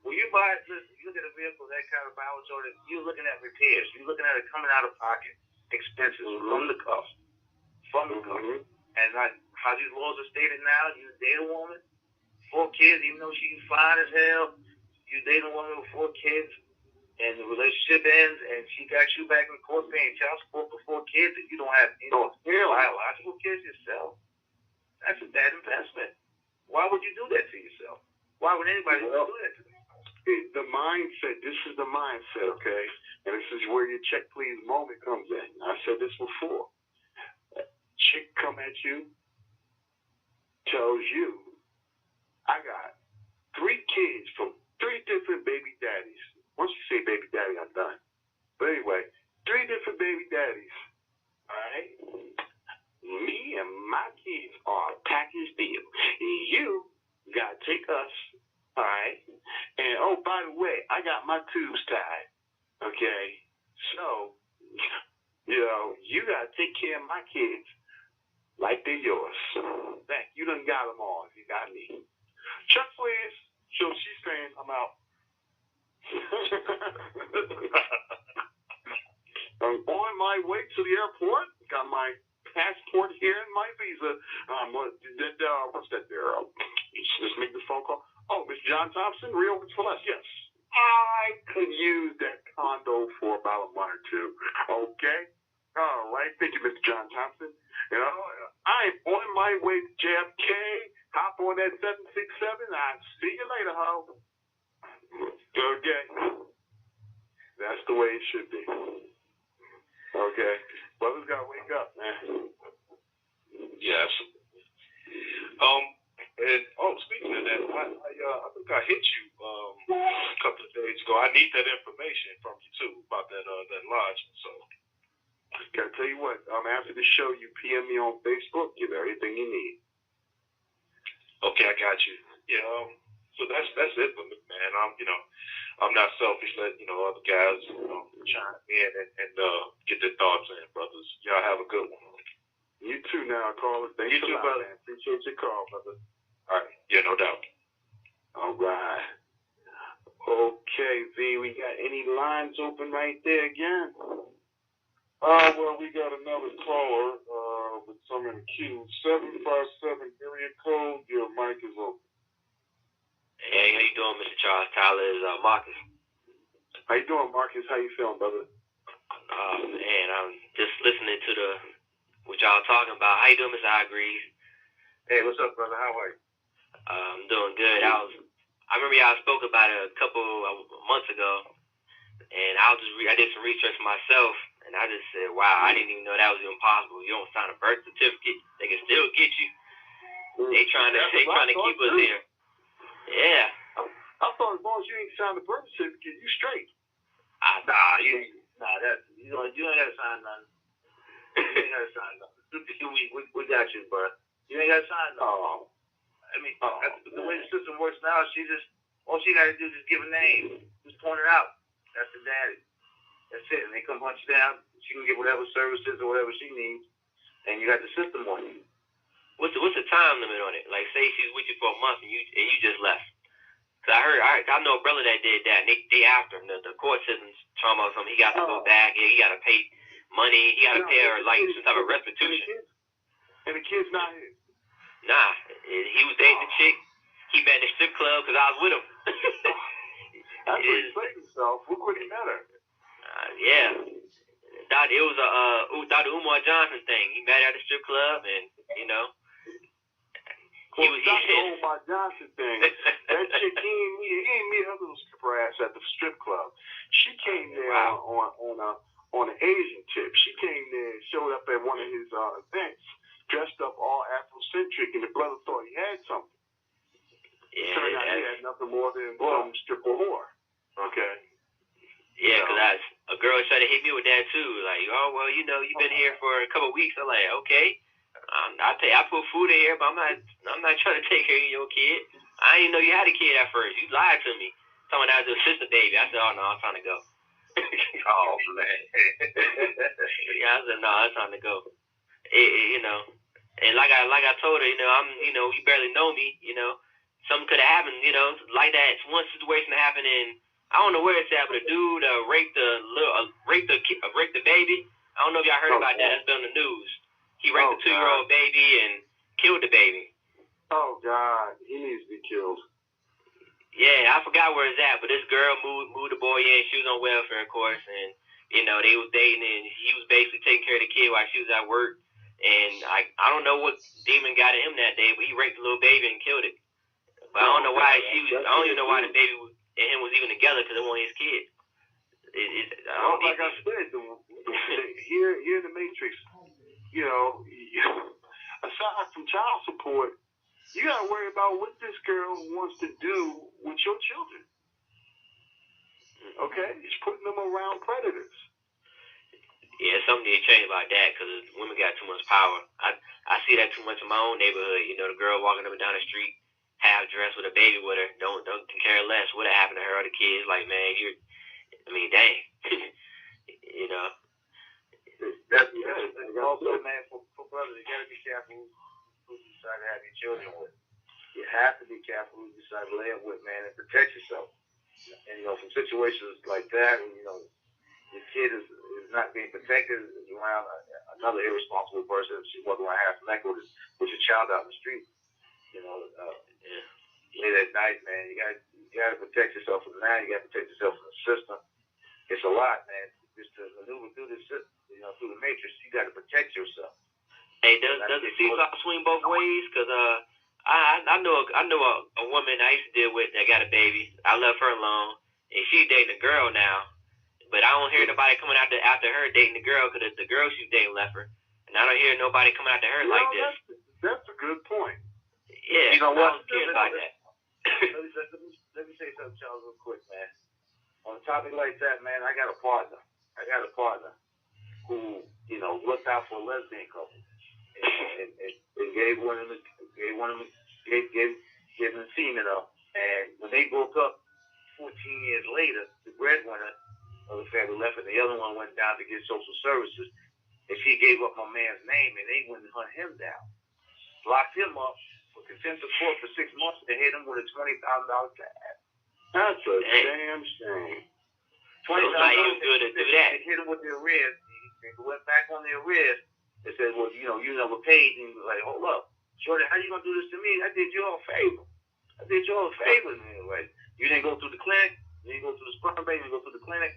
When you buy, you look at a vehicle that kind of mileage on it, you're looking at repairs. You're looking at it coming out of pocket, expenses from the cost, And like how these laws are stated now, you date a woman, 4 kids, even though she's fine as hell, you date a woman with 4 kids, and the relationship ends, and she got you back in court paying child support for 4 kids, and you don't have any biological kids yourself. That's a bad investment. Why would you do that to yourself? Why would anybody do that to themselves? The mindset, this is the mindset, okay? And this is where your check please moment comes in. I said this before. Chick come at you, tells you, I got 3 kids from 3 different baby daddies. Once you say baby daddy, I'm done. But anyway, 3 different baby daddies. All right? Me and my kids are a package deal. You got to take us. All right? And, oh, by the way, I got my tubes tied. Okay? So, you got to take care of my kids like they're yours. Thank you. You done got them all. You got me. Chuck, please. So she's saying, I'm out. I'm on my way to the airport. Got my passport here and my visa. What's that there? Just make the phone call. Oh, Mr. John Thompson, Rio Celeste. Yes. I could use that condo for about a month or 2. Okay? All right. Thank you, Mr. John Thompson. I'm on my way to JFK. Hop on that 767. I'll see you later, ho. Okay. That's the way it should be. Okay. Brothers gotta wake up, man. Yes. Speaking of that, I think I hit you a couple of days ago. I need that information from you too about that lodge. So gotta tell you what, after the show you PM me on Facebook, give everything you need. Okay, I got you. Yeah, so that's it for me, man. I'm not selfish. Let other guys chime in and get their thoughts in, brothers. Y'all have a good one. You too now, caller. Thanks a lot, brother. Man. Appreciate your call, brother. All right. Yeah, no doubt. All right. Okay, V, we got any lines open right there again? Well, we got another caller with some in the queue. 757 area code. Your mic is open. Hey, how you doing, Mr. Charles Tyler? Is Marcus. How you doing, Marcus? How you feeling, brother? Man, I'm just listening to what y'all talking about. How you doing, Mr. Agrees? Hey, what's up, brother? How are you? I'm doing good. I remember y'all spoke about it a couple of months ago, and I did some research myself, and I just said, wow, I didn't even know that was even possible. You don't sign a birth certificate, they can still get you. They trying to keep us here. Yeah. I thought as long as you ain't signed the birth certificate, you straight. You ain't gotta sign nothing. You ain't gotta sign nothing. We got you, bro. You ain't gotta sign nothing. The way the system works now, all she gotta do is just give a name. Just point her out. That's the daddy. That's it. And they come hunt you down. She can get whatever services or whatever she needs, and you got the system on you. What's the time limit on it? Like, say she's with you for a month and you just left. Cause I know a brother that did that. And they after him. The court system's talking about something. He got to go back. Yeah, he got to pay money. He got to pay her like some type of restitution. And the kid's not here. Nah, he was dating the chick. He met in the strip club because I was with him. That's what he played himself. Look what he met her. Yeah. It was a Dr. Umar Johnson thing. He met her at the strip club, and he was. Dr. Umar Johnson thing. That chick, he ain't meet her little stripper ass at the strip club. She came there on an Asian tip. She came there, showed up at one of his events, dressed up all Afrocentric, and the brother thought he had something. Yeah, turned out he had nothing more than some stripper whore. Okay. Yeah, because a girl tried to hit me with that too. Like, oh well, you know, you've been here for a couple of weeks. I'm like, okay, I put food in here, but I'm not trying to take care of your kid. I didn't even know you had a kid at first. You lied to me. Someone that was your sister baby. I said, oh no, I'm trying to go. Oh man. Yeah, I said no, I'm trying to go. You know, and like I told her, you know, you barely know me. You know, something could have happened. You know, like that. One situation happened in. I don't know where it's at, but a dude raped the baby. I don't know if y'all heard about that. It's been on the news. He raped a 2-year-old baby and killed the baby. Oh God, he needs to be killed. Yeah, I forgot where it's at, but this girl moved the boy in. She was on welfare, of course, and you know they was dating, and he was basically taking care of the kid while she was at work. And I don't know what demon got at him that day, but he raped the little baby and killed it. But I don't know why I don't even know why the baby and him was even together because it wasn't his kid. Like I said, here in the Matrix, you know, aside from child support, you gotta worry about what this girl wants to do with your children. Okay, it's putting them around predators. Yeah, something need to change about that because women got too much power. I see that too much in my own neighborhood. You know, the girl walking up and down the street, half dressed with a baby with her, don't care less what happened to her or the kids. Like, man, dang. You know. That's also, man, for brothers, you gotta be careful who you decide to have your children with. You have to be careful who you decide to lay up with, man, and protect yourself. And you know, from situations like that, you know, your kid is not being protected, is around another irresponsible person. She walking around half naked with your child out in the street. You know, late at night, man, you gotta protect yourself from that. You gotta protect yourself from the system. It's a lot, man. Just to maneuver through this, you know, through the matrix, you gotta protect yourself. Hey, does the seesaw swing both ways? Cause I know a woman I used to deal with that got a baby. I left her alone, and she's dating a girl now. But I don't hear nobody coming after her dating the girl because the girl she's dating left her, and I don't hear nobody coming after her like this. That's a good point. Yeah, you know what? I was curious about that. Let me say something, Charles, real quick, man. On a topic like that, man, I got a partner who, you know, looked out for a lesbian couple and gave them the semen up. And when they broke up 14 years later, the breadwinner of the family left, and the other one went down to get social services. And she gave up my man's name, and they went and hunt him down, locked him up for contempt of court for 6 months, and hit him with a $20,000 tab. That's a damn shame. $20,000 good to do that. They hit him with the arrears. They went back on the arrears. They said, well, you know, you never paid. And he was like, hold up. Shorty, how you going to do this to me? I did you all a favor. Man. Like, you didn't go through the clinic. You didn't go through the sperm bank. You didn't go through the clinic.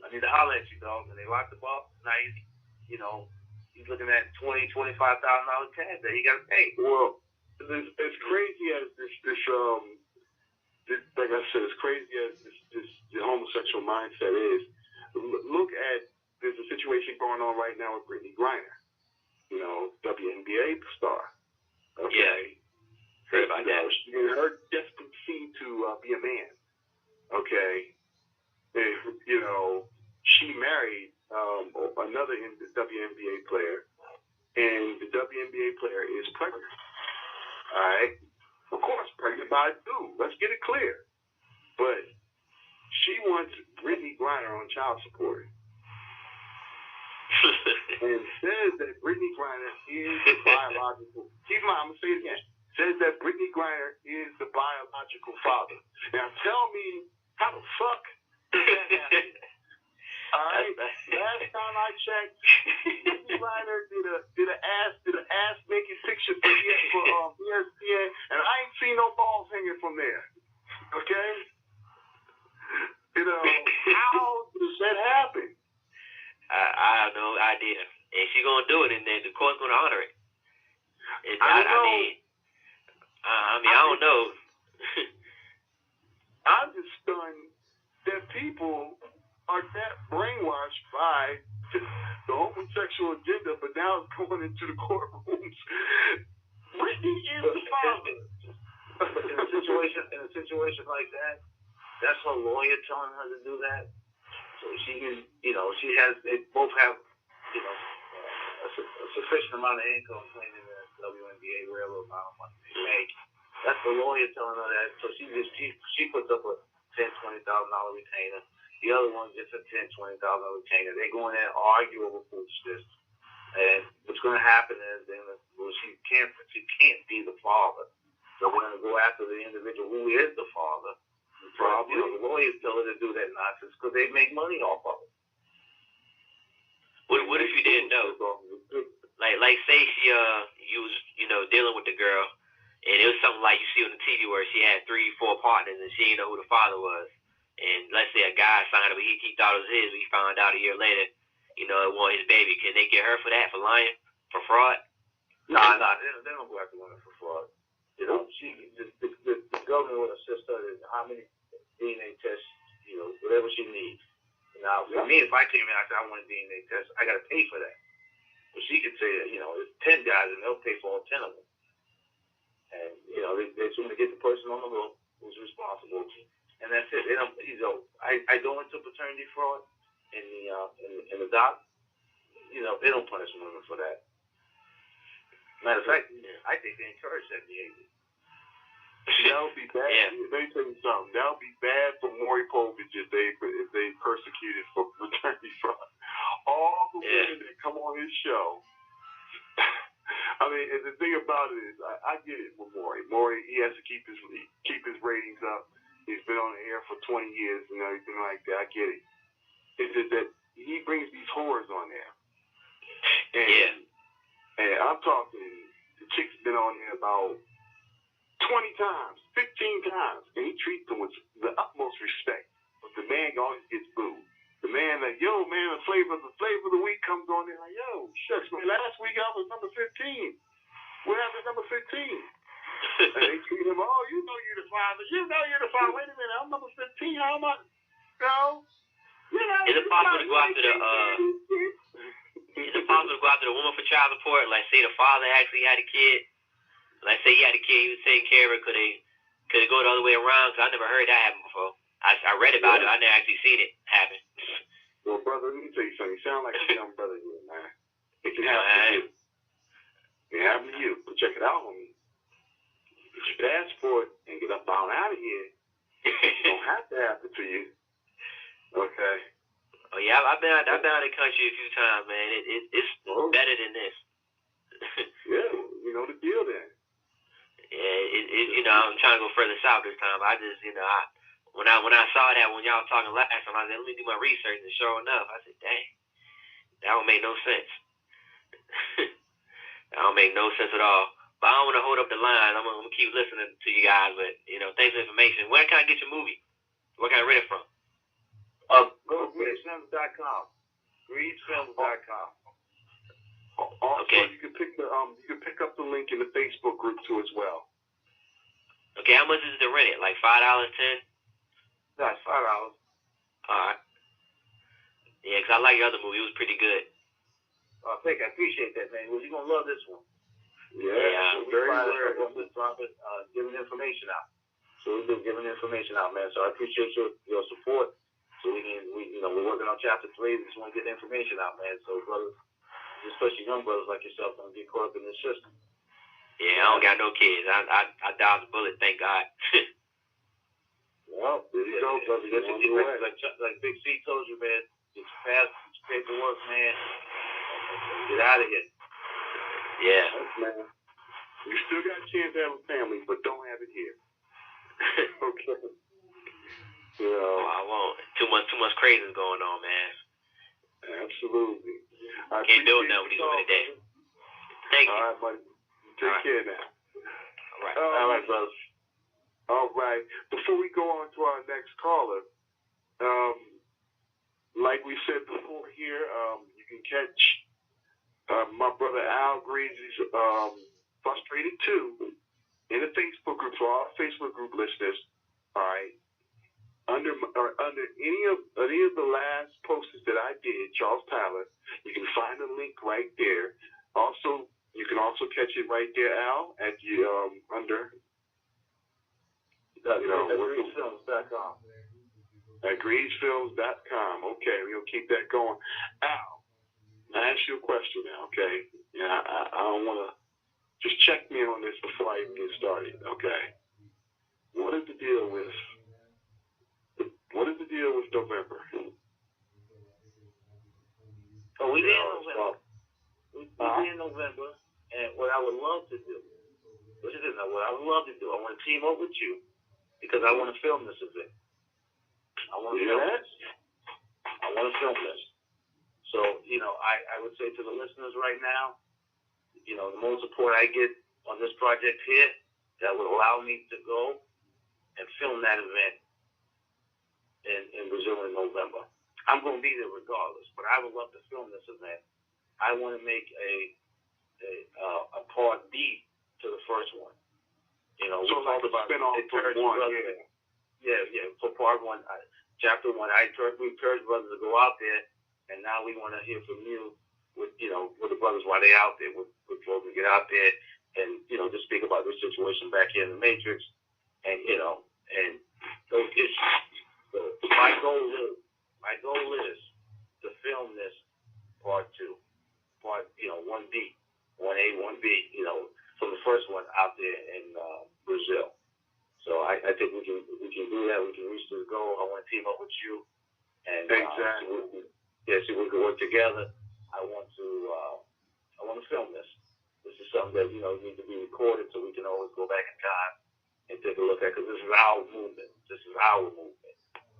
I need to holler at you, dog. And they locked him up. Now he's looking at $20,000, $25,000 tab that he got to pay. Well, as crazy as this, like I said, as crazy as this homosexual mindset is, look at, there's a situation going on right now with Brittany Griner, you know, WNBA star. Okay. Yeah, heard about that. Her desperation to be a man. Okay. And, you know, she married another WNBA player, and the WNBA player is pregnant. All right. Of course, pregnant by a dude. Let's get it clear. But she wants Brittany Griner on child support. And says that Brittany Griner is the biological. I'm going to say it again. Says that Brittany Griner is the biological father. Now tell me, how the fuck does that happen? All right. Last time I checked, Brittany Griner did an ass naked picture for ESPN, and I ain't seen no balls hanging from there. Okay. You know, how does that happen? I have no idea. And she's going to do it, and then the court's going to honor it. I don't know. I'm just stunned that people are that brainwashed by the homosexual agenda, but now it's going into the courtrooms. Brittany is the father. But in a situation like that, that's her lawyer telling her to do that. So she can, they both have, a sufficient amount of income playing in the WNBA, wherever amount of money they make. That's the lawyer telling her that. So she puts up a $10,000, $20,000 retainer. The other one gets a $10,000, $20,000 retainer. They go in there and argue over foolishness. And what's going to happen is she can't be the father. So we're going to go after the individual who is the father. Probably the lawyers tell her to do that nonsense because they make money off of it. What if you didn't know? Like say she you was dealing with the girl, and it was something like you see on the TV where she had 3-4 partners and she didn't know who the father was. And let's say a guy signed up, he thought it was his, but he found out a year later, it wasn't his baby. Can they get her for that, for lying, for fraud? Nah, they don't go after women for fraud. The government will assist her in how many DNA tests, whatever she needs. Now, for me, if I came in, I said I want a DNA test, I got to pay for that. But she could say that, it's 10 guys and they'll pay for all 10 of them. And, they soon to get the person on the hook who's responsible. And that's it. They don't, I go into paternity fraud in the doc, they don't punish women for that. Matter of fact, I think they encourage that behavior. That would be bad. Yeah. Let me tell you something. That would be bad for Maury Povich if they persecuted for maternity fraud. All the women that come on his show. I mean, and the thing about it is, I get it with Maury. Maury, he has to keep his ratings up. He's been on the air for 20 years and everything like that. I get it. It's just that he brings these whores on there. And I'm talking, the chick's been on there about 20 times, 15 times, and he treats them with the utmost respect. But the man always gets booed. The man like, yo, man, the flavor of the week comes on there like, yo, shucks, man, last week I was number 15. What happened to number 15? And they treat him, oh, you're the father. Wait a minute, I'm number 15. How am I? Is it possible to go after the woman for child support? Like, say the father actually had a kid. Like, say he had a kid, he was taking care of her. Could it go the other way around? Because I never heard that happen before. I read about it. I never actually seen it happen. Well, brother, let me tell you something. You sound like a young brother here, man. It can happen to you. It can happen to you. But check it out, homie. Get your passport and get up on out of here. It don't have to happen to you. Okay. Oh yeah, I've been out of the country a few times, man. It's better than this. Yeah, you know the deal then. Yeah, I'm trying to go further south this time. I just, when I saw that when y'all was talking last time, I said, let me do my research, and sure enough, I said, dang, that don't make no sense. That don't make no sense at all. But I don't want to hold up the line. I'm gonna keep listening to you guys. But thanks for the information. Where can I get your movie? Where can I rent it from? Go to greedfilms.com. Greedfilms.com. Also, okay. You can pick up the link in the Facebook group too as well. Okay, how much is it to rent it? Like $5, $10? No, it's $5. All right. Yeah, 'cause I like your other movie. It was pretty good. Thank you. I appreciate that, man. Well, you're gonna love this one. Yeah, very rare. Giving information out. So we've been giving information out, man. So I appreciate your support. So we're working on chapter 3. We just want to get the information out, man. So brothers, especially young brothers like yourself, don't get caught up in this system. Yeah, I don't got no kids. I dodged a bullet, thank God. Well, there you go, brother. Like Big C told you, man. Just pass paperwork, man. Get out of here. Yeah. Man. You still got a chance to have a family, but don't have it here. Okay. I won't. Too much crazy is going on, man. Absolutely. Can't do it now when he's over today. Thank you. All right, buddy. Take care now. All right. All right, brothers. All right. Before we go on to our next caller, like we said before here, you can catch my brother Al Greasy's Frustrated 2 in the Facebook group for all Facebook group listeners. All right. Under any of the last posts that I did, Charles Tyler, you can find a link right there. Also, you can also catch it right there, Al, at the under. Greedfilms.com. At greensfilms.com. Okay, we'll keep that going. Al, I ask you a question now, okay? Yeah, I don't want to just check me on this before I even get started, okay? What is the deal with November? So we in November. We in November, and what I would love to do, what I would love to do, I want to team up with you because I want to film this event. I want to film this. So, I would say to the listeners right now, the more support I get on this project here, that would allow me to go and film that event in Brazil in November. I'm going to be there regardless, but I would love to film this event. I want to make a part B to the first one. So like a spin-off from one. Yeah. For part one, chapter one, we encourage brothers to go out there, and now we want to hear from you with the brothers while they're out there, with folks to get out there and, just speak about this situation back here in the Matrix and those issues. So my goal is to film this part two, part 1B, 1A, 1B, from the first one out there in Brazil. So I think we can do that. We can reach this goal. I want to team up with you, and exactly. See we can work together. I want to film this. This is something that needs to be recorded so we can always go back in time and take a look at, because this is our movement.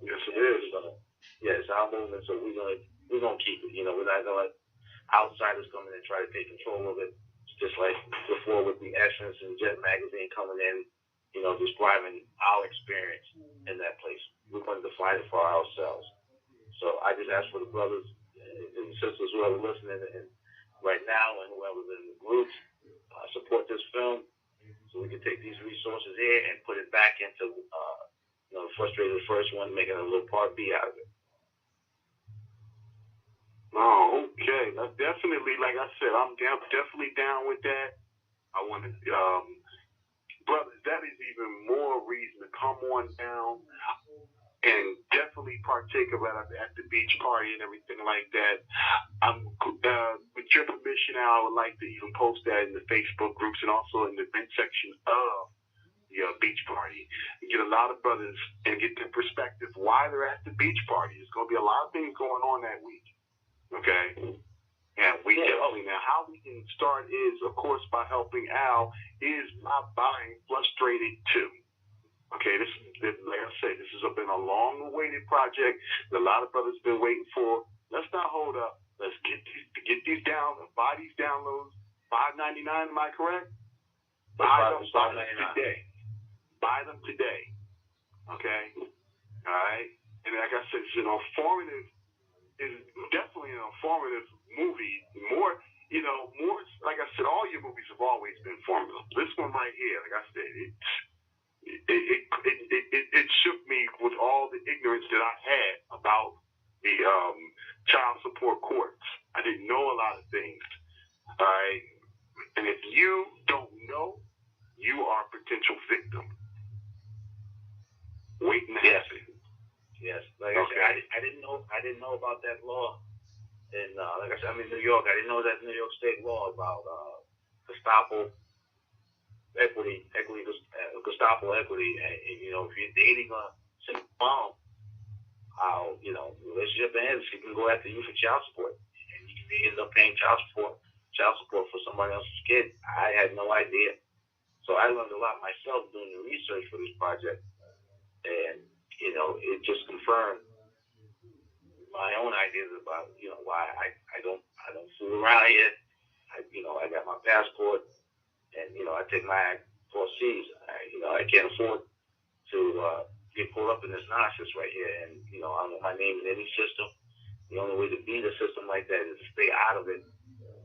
Yes, it is. It's our movement. So we're gonna keep it. We're not gonna let outsiders come in and try to take control of it. It's just like before with the Essence and Jet magazine coming in, describing our experience in that place. We're going to define it for ourselves. So I just ask for the brothers and sisters who are listening and right now and whoever's in the groups, support this film so we can take these resources here and put it back into Frustrated the first one, making a little part B out of it. Oh, okay. Definitely, like I said, I'm definitely down with that. I want to, brothers, that is even more reason to come on down and definitely partake of it at the beach party and everything like that. With your permission, I would like to even post that in the Facebook groups and also in the event section of the beach party. Get a lot of brothers and get their perspective why they're at the beach party. There's going to be a lot of things going on that week. Okay? And we definitely, now how we can start is, of course, by helping Al, is by buying Frustrated 2. Okay, like I said, this has been a long-awaited project that a lot of brothers been waiting for. Let's not hold up. Let's get these down, buy these downloads. $5.99, am I correct? Buy them today. Buy them today. Okay? All right? And like I said, it's definitely an informative movie. More, like I said, all your movies have always been informative. This one right here, like I said, it shook me with all the ignorance that I had about the child support courts. I didn't know a lot of things. All right? And if you don't know, you are a potential victim. Waiting to happen. Yes. Like I said, I didn't know about that law. And like I said, I'm in New York. I didn't know that New York State law about Gestapo equity, Gestapo equity. And if you're dating a single mom, how relationship ends, she can go after you for child support, and you can end up paying child support for somebody else's kid. I had no idea. So I learned a lot myself doing the research for this project, and it just confirmed my own ideas about why I don't fool around here. I got my passport, and I take my 4 C's. I can't afford to get pulled up in this nonsense right here, and I don't want my name in any system. The only way to beat a system like that is to stay out of it,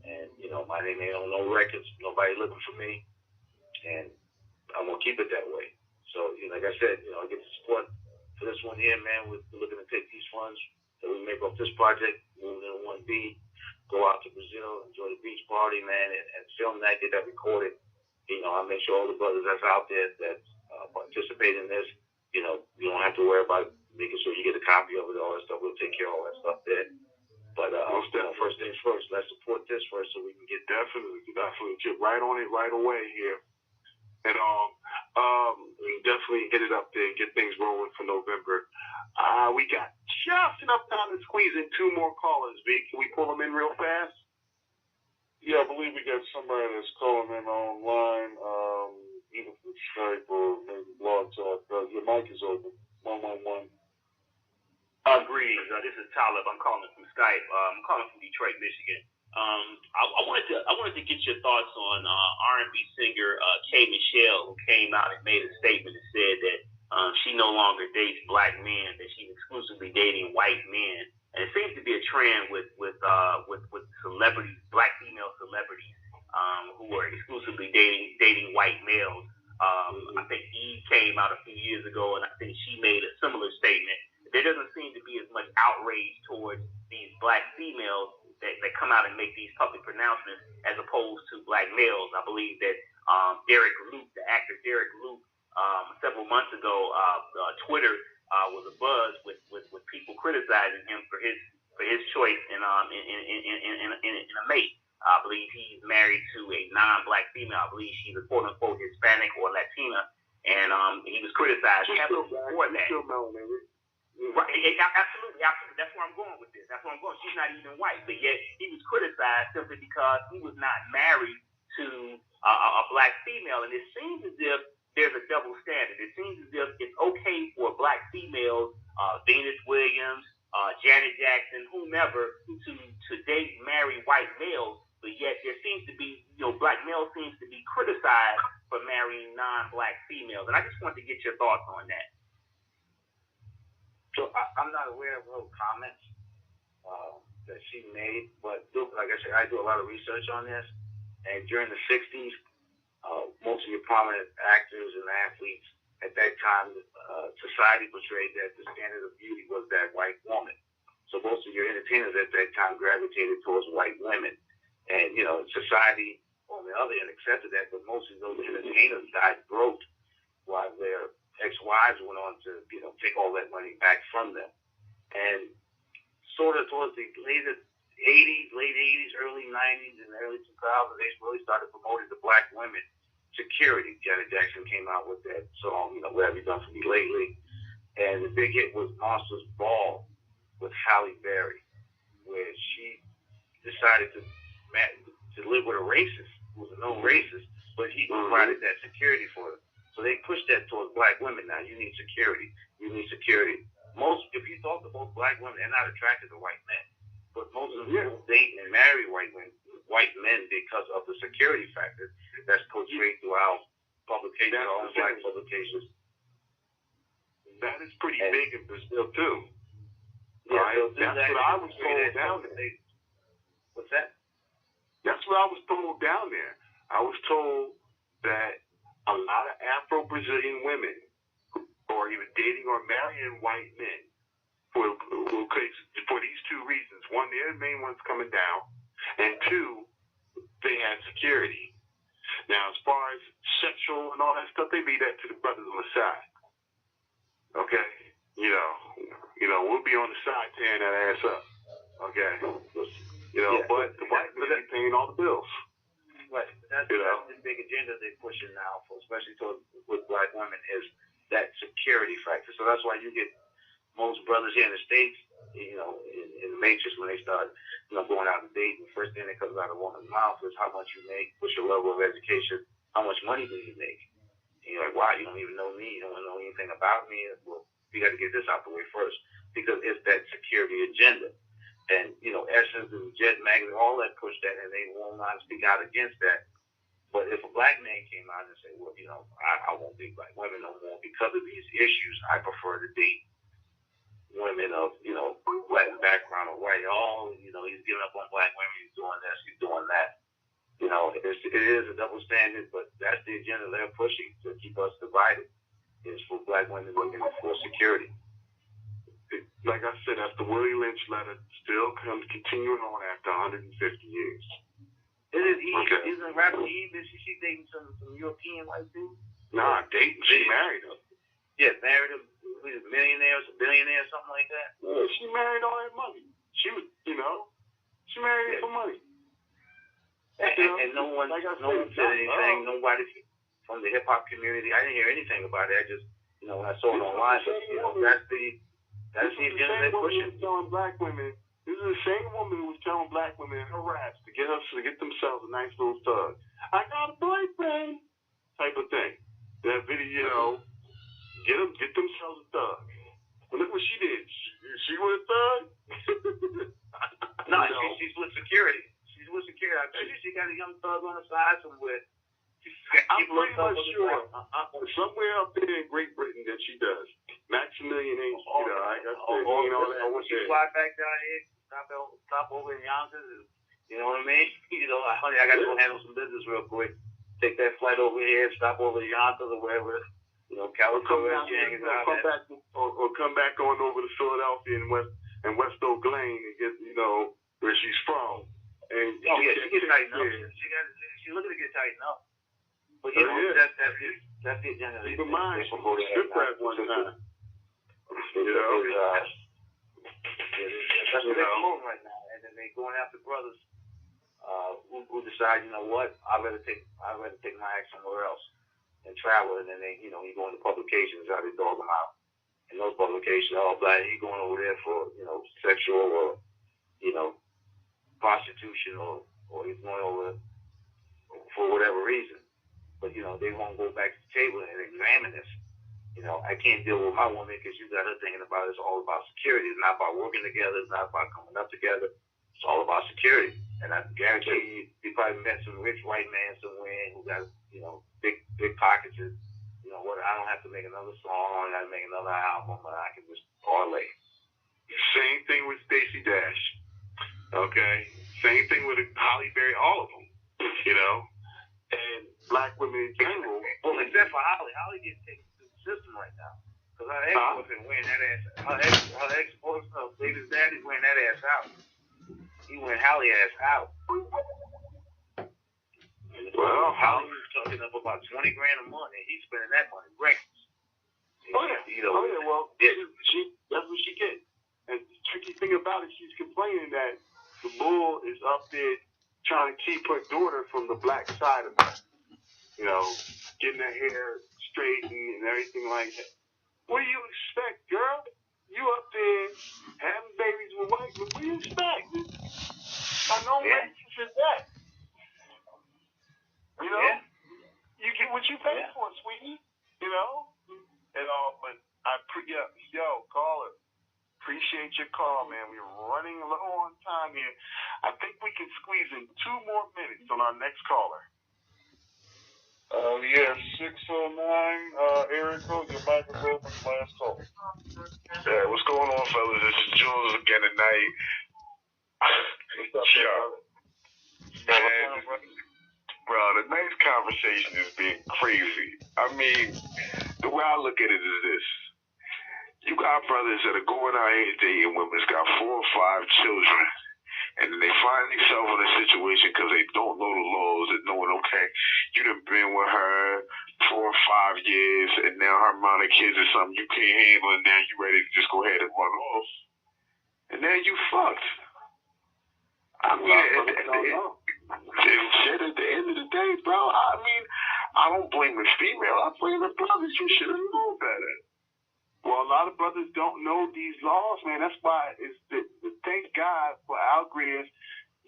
and my name ain't on no records. Nobody looking for me. And I'm going to keep it that way. So, like I said, I get the support for this one here, man. We're looking to take these funds that we make off this project, move into 1B, go out to Brazil, enjoy the beach party, man, and film that, get that recorded. I make sure all the brothers that's out there that participate in this, you don't have to to worry about making sure you get a copy of it, all that stuff. We'll take care of all that stuff there. But first things first, let's support this first so we can get definitely get right on it right away here. And definitely hit it up there and get things rolling for November. We got just enough time to squeeze in 2 more callers, V. Can we pull them in real fast? Yeah, I believe we got somebody that's calling in online, either from Skype or maybe Blog Talk. Your mic is open. 111. Greetings. This is Talib. I'm calling from Skype. I'm calling from Detroit, Michigan. I wanted to get your thoughts on R&B singer K. Michelle, who came out and made a statement and said that she no longer dates black men, that she's exclusively dating white men. And it seems to be a trend with celebrities, black female celebrities, who are exclusively dating white males. I think Eve came out a few years ago, and I think she made a similar statement. There doesn't seem to be as much outrage towards these black females that come out and make these public pronouncements as opposed to black males. I believe that Derek Luke, the actor Derek Luke, several months ago, Twitter was abuzz with people criticizing him for his choice in a mate. I believe he's married to a non-black female. I believe she's a quote-unquote Hispanic or Latina, and he was criticized heavily for that. Right, absolutely. That's where I'm going with this. That's where I'm going. She's not even white, but yet he was criticized simply because he was not married to a black female, and it seems as if there's a double standard. It seems as if it's okay for black females, Venus Williams, Janet Jackson, whomever, to date, marry white males, but yet there seems to be, black males seems to be criticized for marrying non-black females, and I just wanted to get your thoughts on that. So I'm not aware of her comments that she made, but like I said, I do a lot of research on this. And during the 60s, most of your prominent actors and athletes at that time, society portrayed that the standard of beauty was that white woman. So most of your entertainers at that time gravitated towards white women. And, society on the other end accepted that, but most of those entertainers died broke while their ex-wives went on to, take all that money back from them. And sort of towards the late 80s, early 90s, and early 2000s, they really started promoting the black women security. Janet Jackson came out with that song, What Have You Done For Me Lately? And the big hit was Monsters Ball with Halle Berry, where she decided to live with a racist, who was a known racist, but he provided that security for her. So they pushed that towards black women now. You need security. You need security. If you talk to most black women, they're not attracted to white men. But most of them date and marry white men because of the security factor that's portrayed throughout publications, all black publications. That is pretty big in Brazil too. Yeah, right? That's what I was told down there. What's that? That's what I was told down there. I was told that a lot of Afro-Brazilian women are either dating or marrying white men for these 2 reasons. One, they're the main ones coming down, and 2, they have security. Now, as far as sexual and all that stuff, they leave that to the brothers on the side. Okay? We'll be on the side tearing that ass up. Okay? But the white men are paying all the bills. Right. That's the big agenda they're pushing now, especially with black women, is that security factor. So that's why you get most brothers here in the States, in the Matrix, when they start, going out on dates, the first thing that comes out of a woman's mouth is how much you make, what's your level of education, how much money do you make? And you're like, wow, you don't even know me, you don't know anything about me. Well, you got to get this out the way first, because it's that security agenda. And, Essence and Jet Magazine, all that push that, and they will not speak out against that. But if a black man came out and said, well, I won't date black women no more because of these issues, I prefer to date women of, Latin background or white, he's giving up on black women, he's doing this, he's doing that. It is a double standard, but that's the agenda they're pushing to keep us divided, is for black women looking for security. Like I said, that's the Willie Lynch letter still continuing on after 150 years. Is it Eve? Okay. Isn't rapper Eve? Is she dating some European white dude? Nah, dating. She married him. Yeah, married him. He's a millionaire. millionaires, a billionaire, something like that. Yeah, she married all that money. She was, she married for money. And no one said anything. Nobody from the hip hop community. I didn't hear anything about it. I just, when I saw it online, that's the agenda they're pushing. Telling black women. This is the same woman who was telling black women in her raps to get themselves a nice little thug. I got a boyfriend, type of thing. That video, get themselves a thug. But look what she did. She was a thug. No, she's with security. She's with security. I bet you she got a young thug on the side somewhere. I'm pretty much sure somewhere up there in Great Britain that she does. Maximilian ain't, when she fly back down here, stop over in Yonkers, you know what I mean? Honey, I got to go handle some business real quick. Take that flight over here, stop over to Yonkers or wherever, California. Come back on over to Philadelphia and West Oak Lane and get, where she's from. And she gets tightened up. She's looking to get tightened up. But that's the agenda. Keep in mind, she was strip at one time. That's what they're promoting right now, and then they're going after brothers who decide, I'd rather take my act somewhere else and travel, and then you go into publications how they dog them out. And those publications, black, he going over there for sexual or prostitution or he's going over for whatever reason. But they won't go back to the table and examine this. I can't deal with my woman because you got her thinking about it's all about security. It's not about working together. It's not about coming up together. It's all about security. And I guarantee you probably met some rich white man somewhere who got, big pockets. I don't have to make another song. I got to make another album. But I can just parlay. Same thing with Stacey Dash. Okay? Same thing with Holly Berry. All of them. And black women in general. Well, except for Holly. Holly gets taken to the system right now. Because her ex-boyfriend wearing that ass. Her ex-boyfriend, David's daddy's wearing that ass out. He went Holly ass out. Well, Holly was talking up about $20,000 a month, and he's spending that money. Breakfast. Well, that's what she gets. And the tricky thing about it, she's complaining that the bull is up there trying to keep her daughter from the black side of it. Getting her hair straightened and everything like that. What do you expect, girl? You up there having babies with white men. What do you expect? I know racist is that. You get what you pay for, sweetie. And all, but caller. Appreciate your call, man. We're running low on time here. I think we can squeeze in 2 more minutes on our next caller. 609, Eric, your microphone for the last call. Yeah, what's going on, fellas? This is Jules again tonight. What's up, man? Bro, tonight's conversation is being crazy. I mean, the way I look at it is this. You got brothers that are going out here dating women that's got 4 or 5 children, and then they find themselves in a situation because they don't know the laws and knowing, okay, you done been with her 4 or 5 years, and now her amount of kids is something you can't handle, and now you ready to just go ahead and run off. And now you fucked. I mean, at the end of the day, bro, I don't blame the female. I blame the brothers. You should have known better. Well, a lot of brothers don't know these laws, man. That's why thank God for Al Greer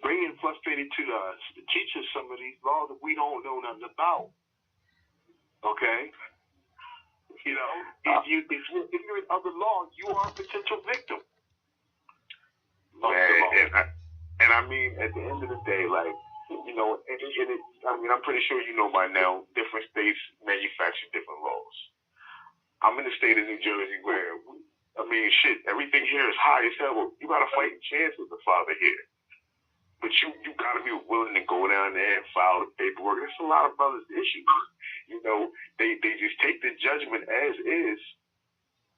bringing Plus 52 to us to teach us some of these laws that we don't know nothing about. Okay? If you're ignorant of the law, you are a potential victim. And I mean, at the end of the day, like, I'm pretty sure you know by now, different states manufacture different laws. I'm in the state of New Jersey where, everything here is high as hell. You got a fighting chance with the father here. But you got to be willing to go down there and file the paperwork. There's a lot of brothers' issues. They just take the judgment as is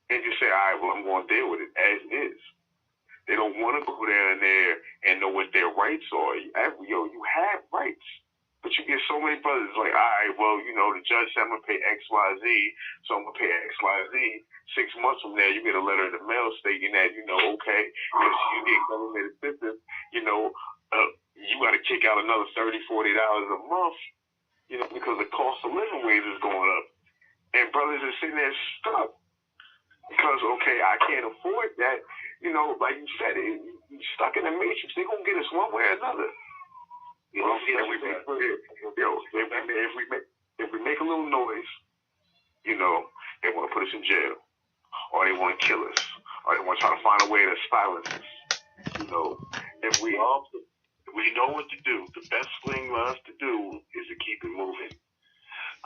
and just say, all right, well, I'm going to deal with it as is. They don't want to go down there and know what their rights are. You have rights. But you get so many brothers like, all right, well, you know, the judge said I'm going to pay X, Y, Z, so I'm going to pay X, Y, Z. 6 months from now, you get a letter in the mail stating that, you know, okay, if you get government assistance, you know, you got to kick out another $30, $40 a month, you know, because the cost of living wage is going up. And brothers are sitting there stuck because, okay, I can't afford that. You know, like you said, you're stuck in the matrix. They're going to get us one way or another. You know, if we make a little noise, you know, they want to put us in jail, or they want to kill us, or they want to try to find a way to silence us. You know, if we know what to do, the best thing for us to do is to keep it moving.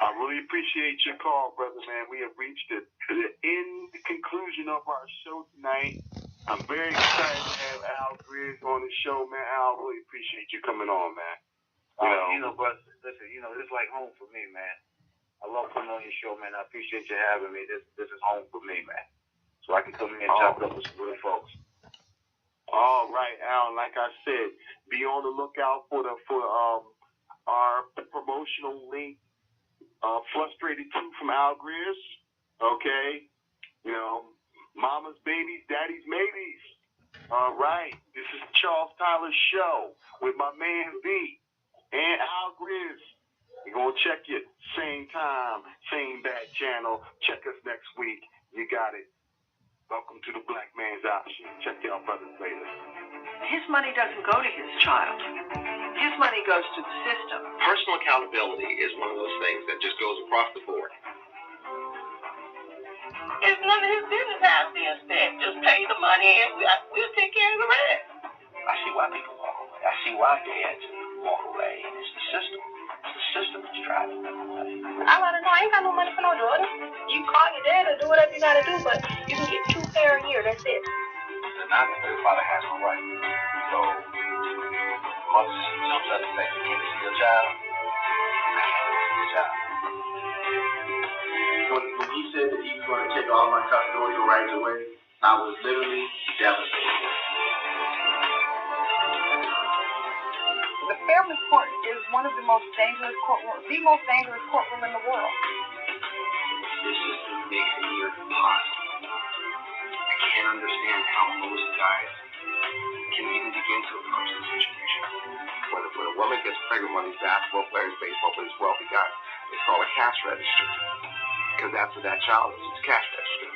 I really appreciate your call, brother, man. We have reached the conclusion of our show tonight. I'm very excited to have Al Griggs on the show, man. Al, really appreciate you coming on, man. You know, brother, listen, you know, this is like home for me, man. I love coming on your show, man. I appreciate you having me. This is home for me, man. So I can come in and chop it up with some good folks. All right, Al. Like I said, be on the lookout for our promotional link, Frustrated 2 from Al Griggs. Okay, you know, mama's babies, daddy's maybes. All right, this is Charles Tyler's show with my man V and Al Griggs. We're going to check you same time, same bad channel. Check us next week. You got it. Welcome to the Black Man's Option. Check y'all brothers later. His money doesn't go to his child. His money goes to the system. Personal accountability is one of those things that just goes across the board. It's none of his business how it's being spent. Just pay the money and we'll take care of the rest. I see why people walk away. I see why dads walk away. It's the system. It's the system that's driving them away. I want to know, I ain't got no money for no daughter. You call your dad or do whatever you got to do, but you can get 2 pair a year. That's it. Not that the father has no right. So, mother jumps up and says, you can't see your child. I can't see your child. When he said that he was going to take all my custodial rights away, I was literally devastated. The family court is one of the most dangerous courtrooms, the most dangerous courtroom in the world. This system makes it near impossible. I can't understand how most guys can even begin to approach the situation. When a woman gets pregnant, one of these basketball players, baseball players, wealthy guys, it's called a cash register. Because that's what that child is. It's a cash register.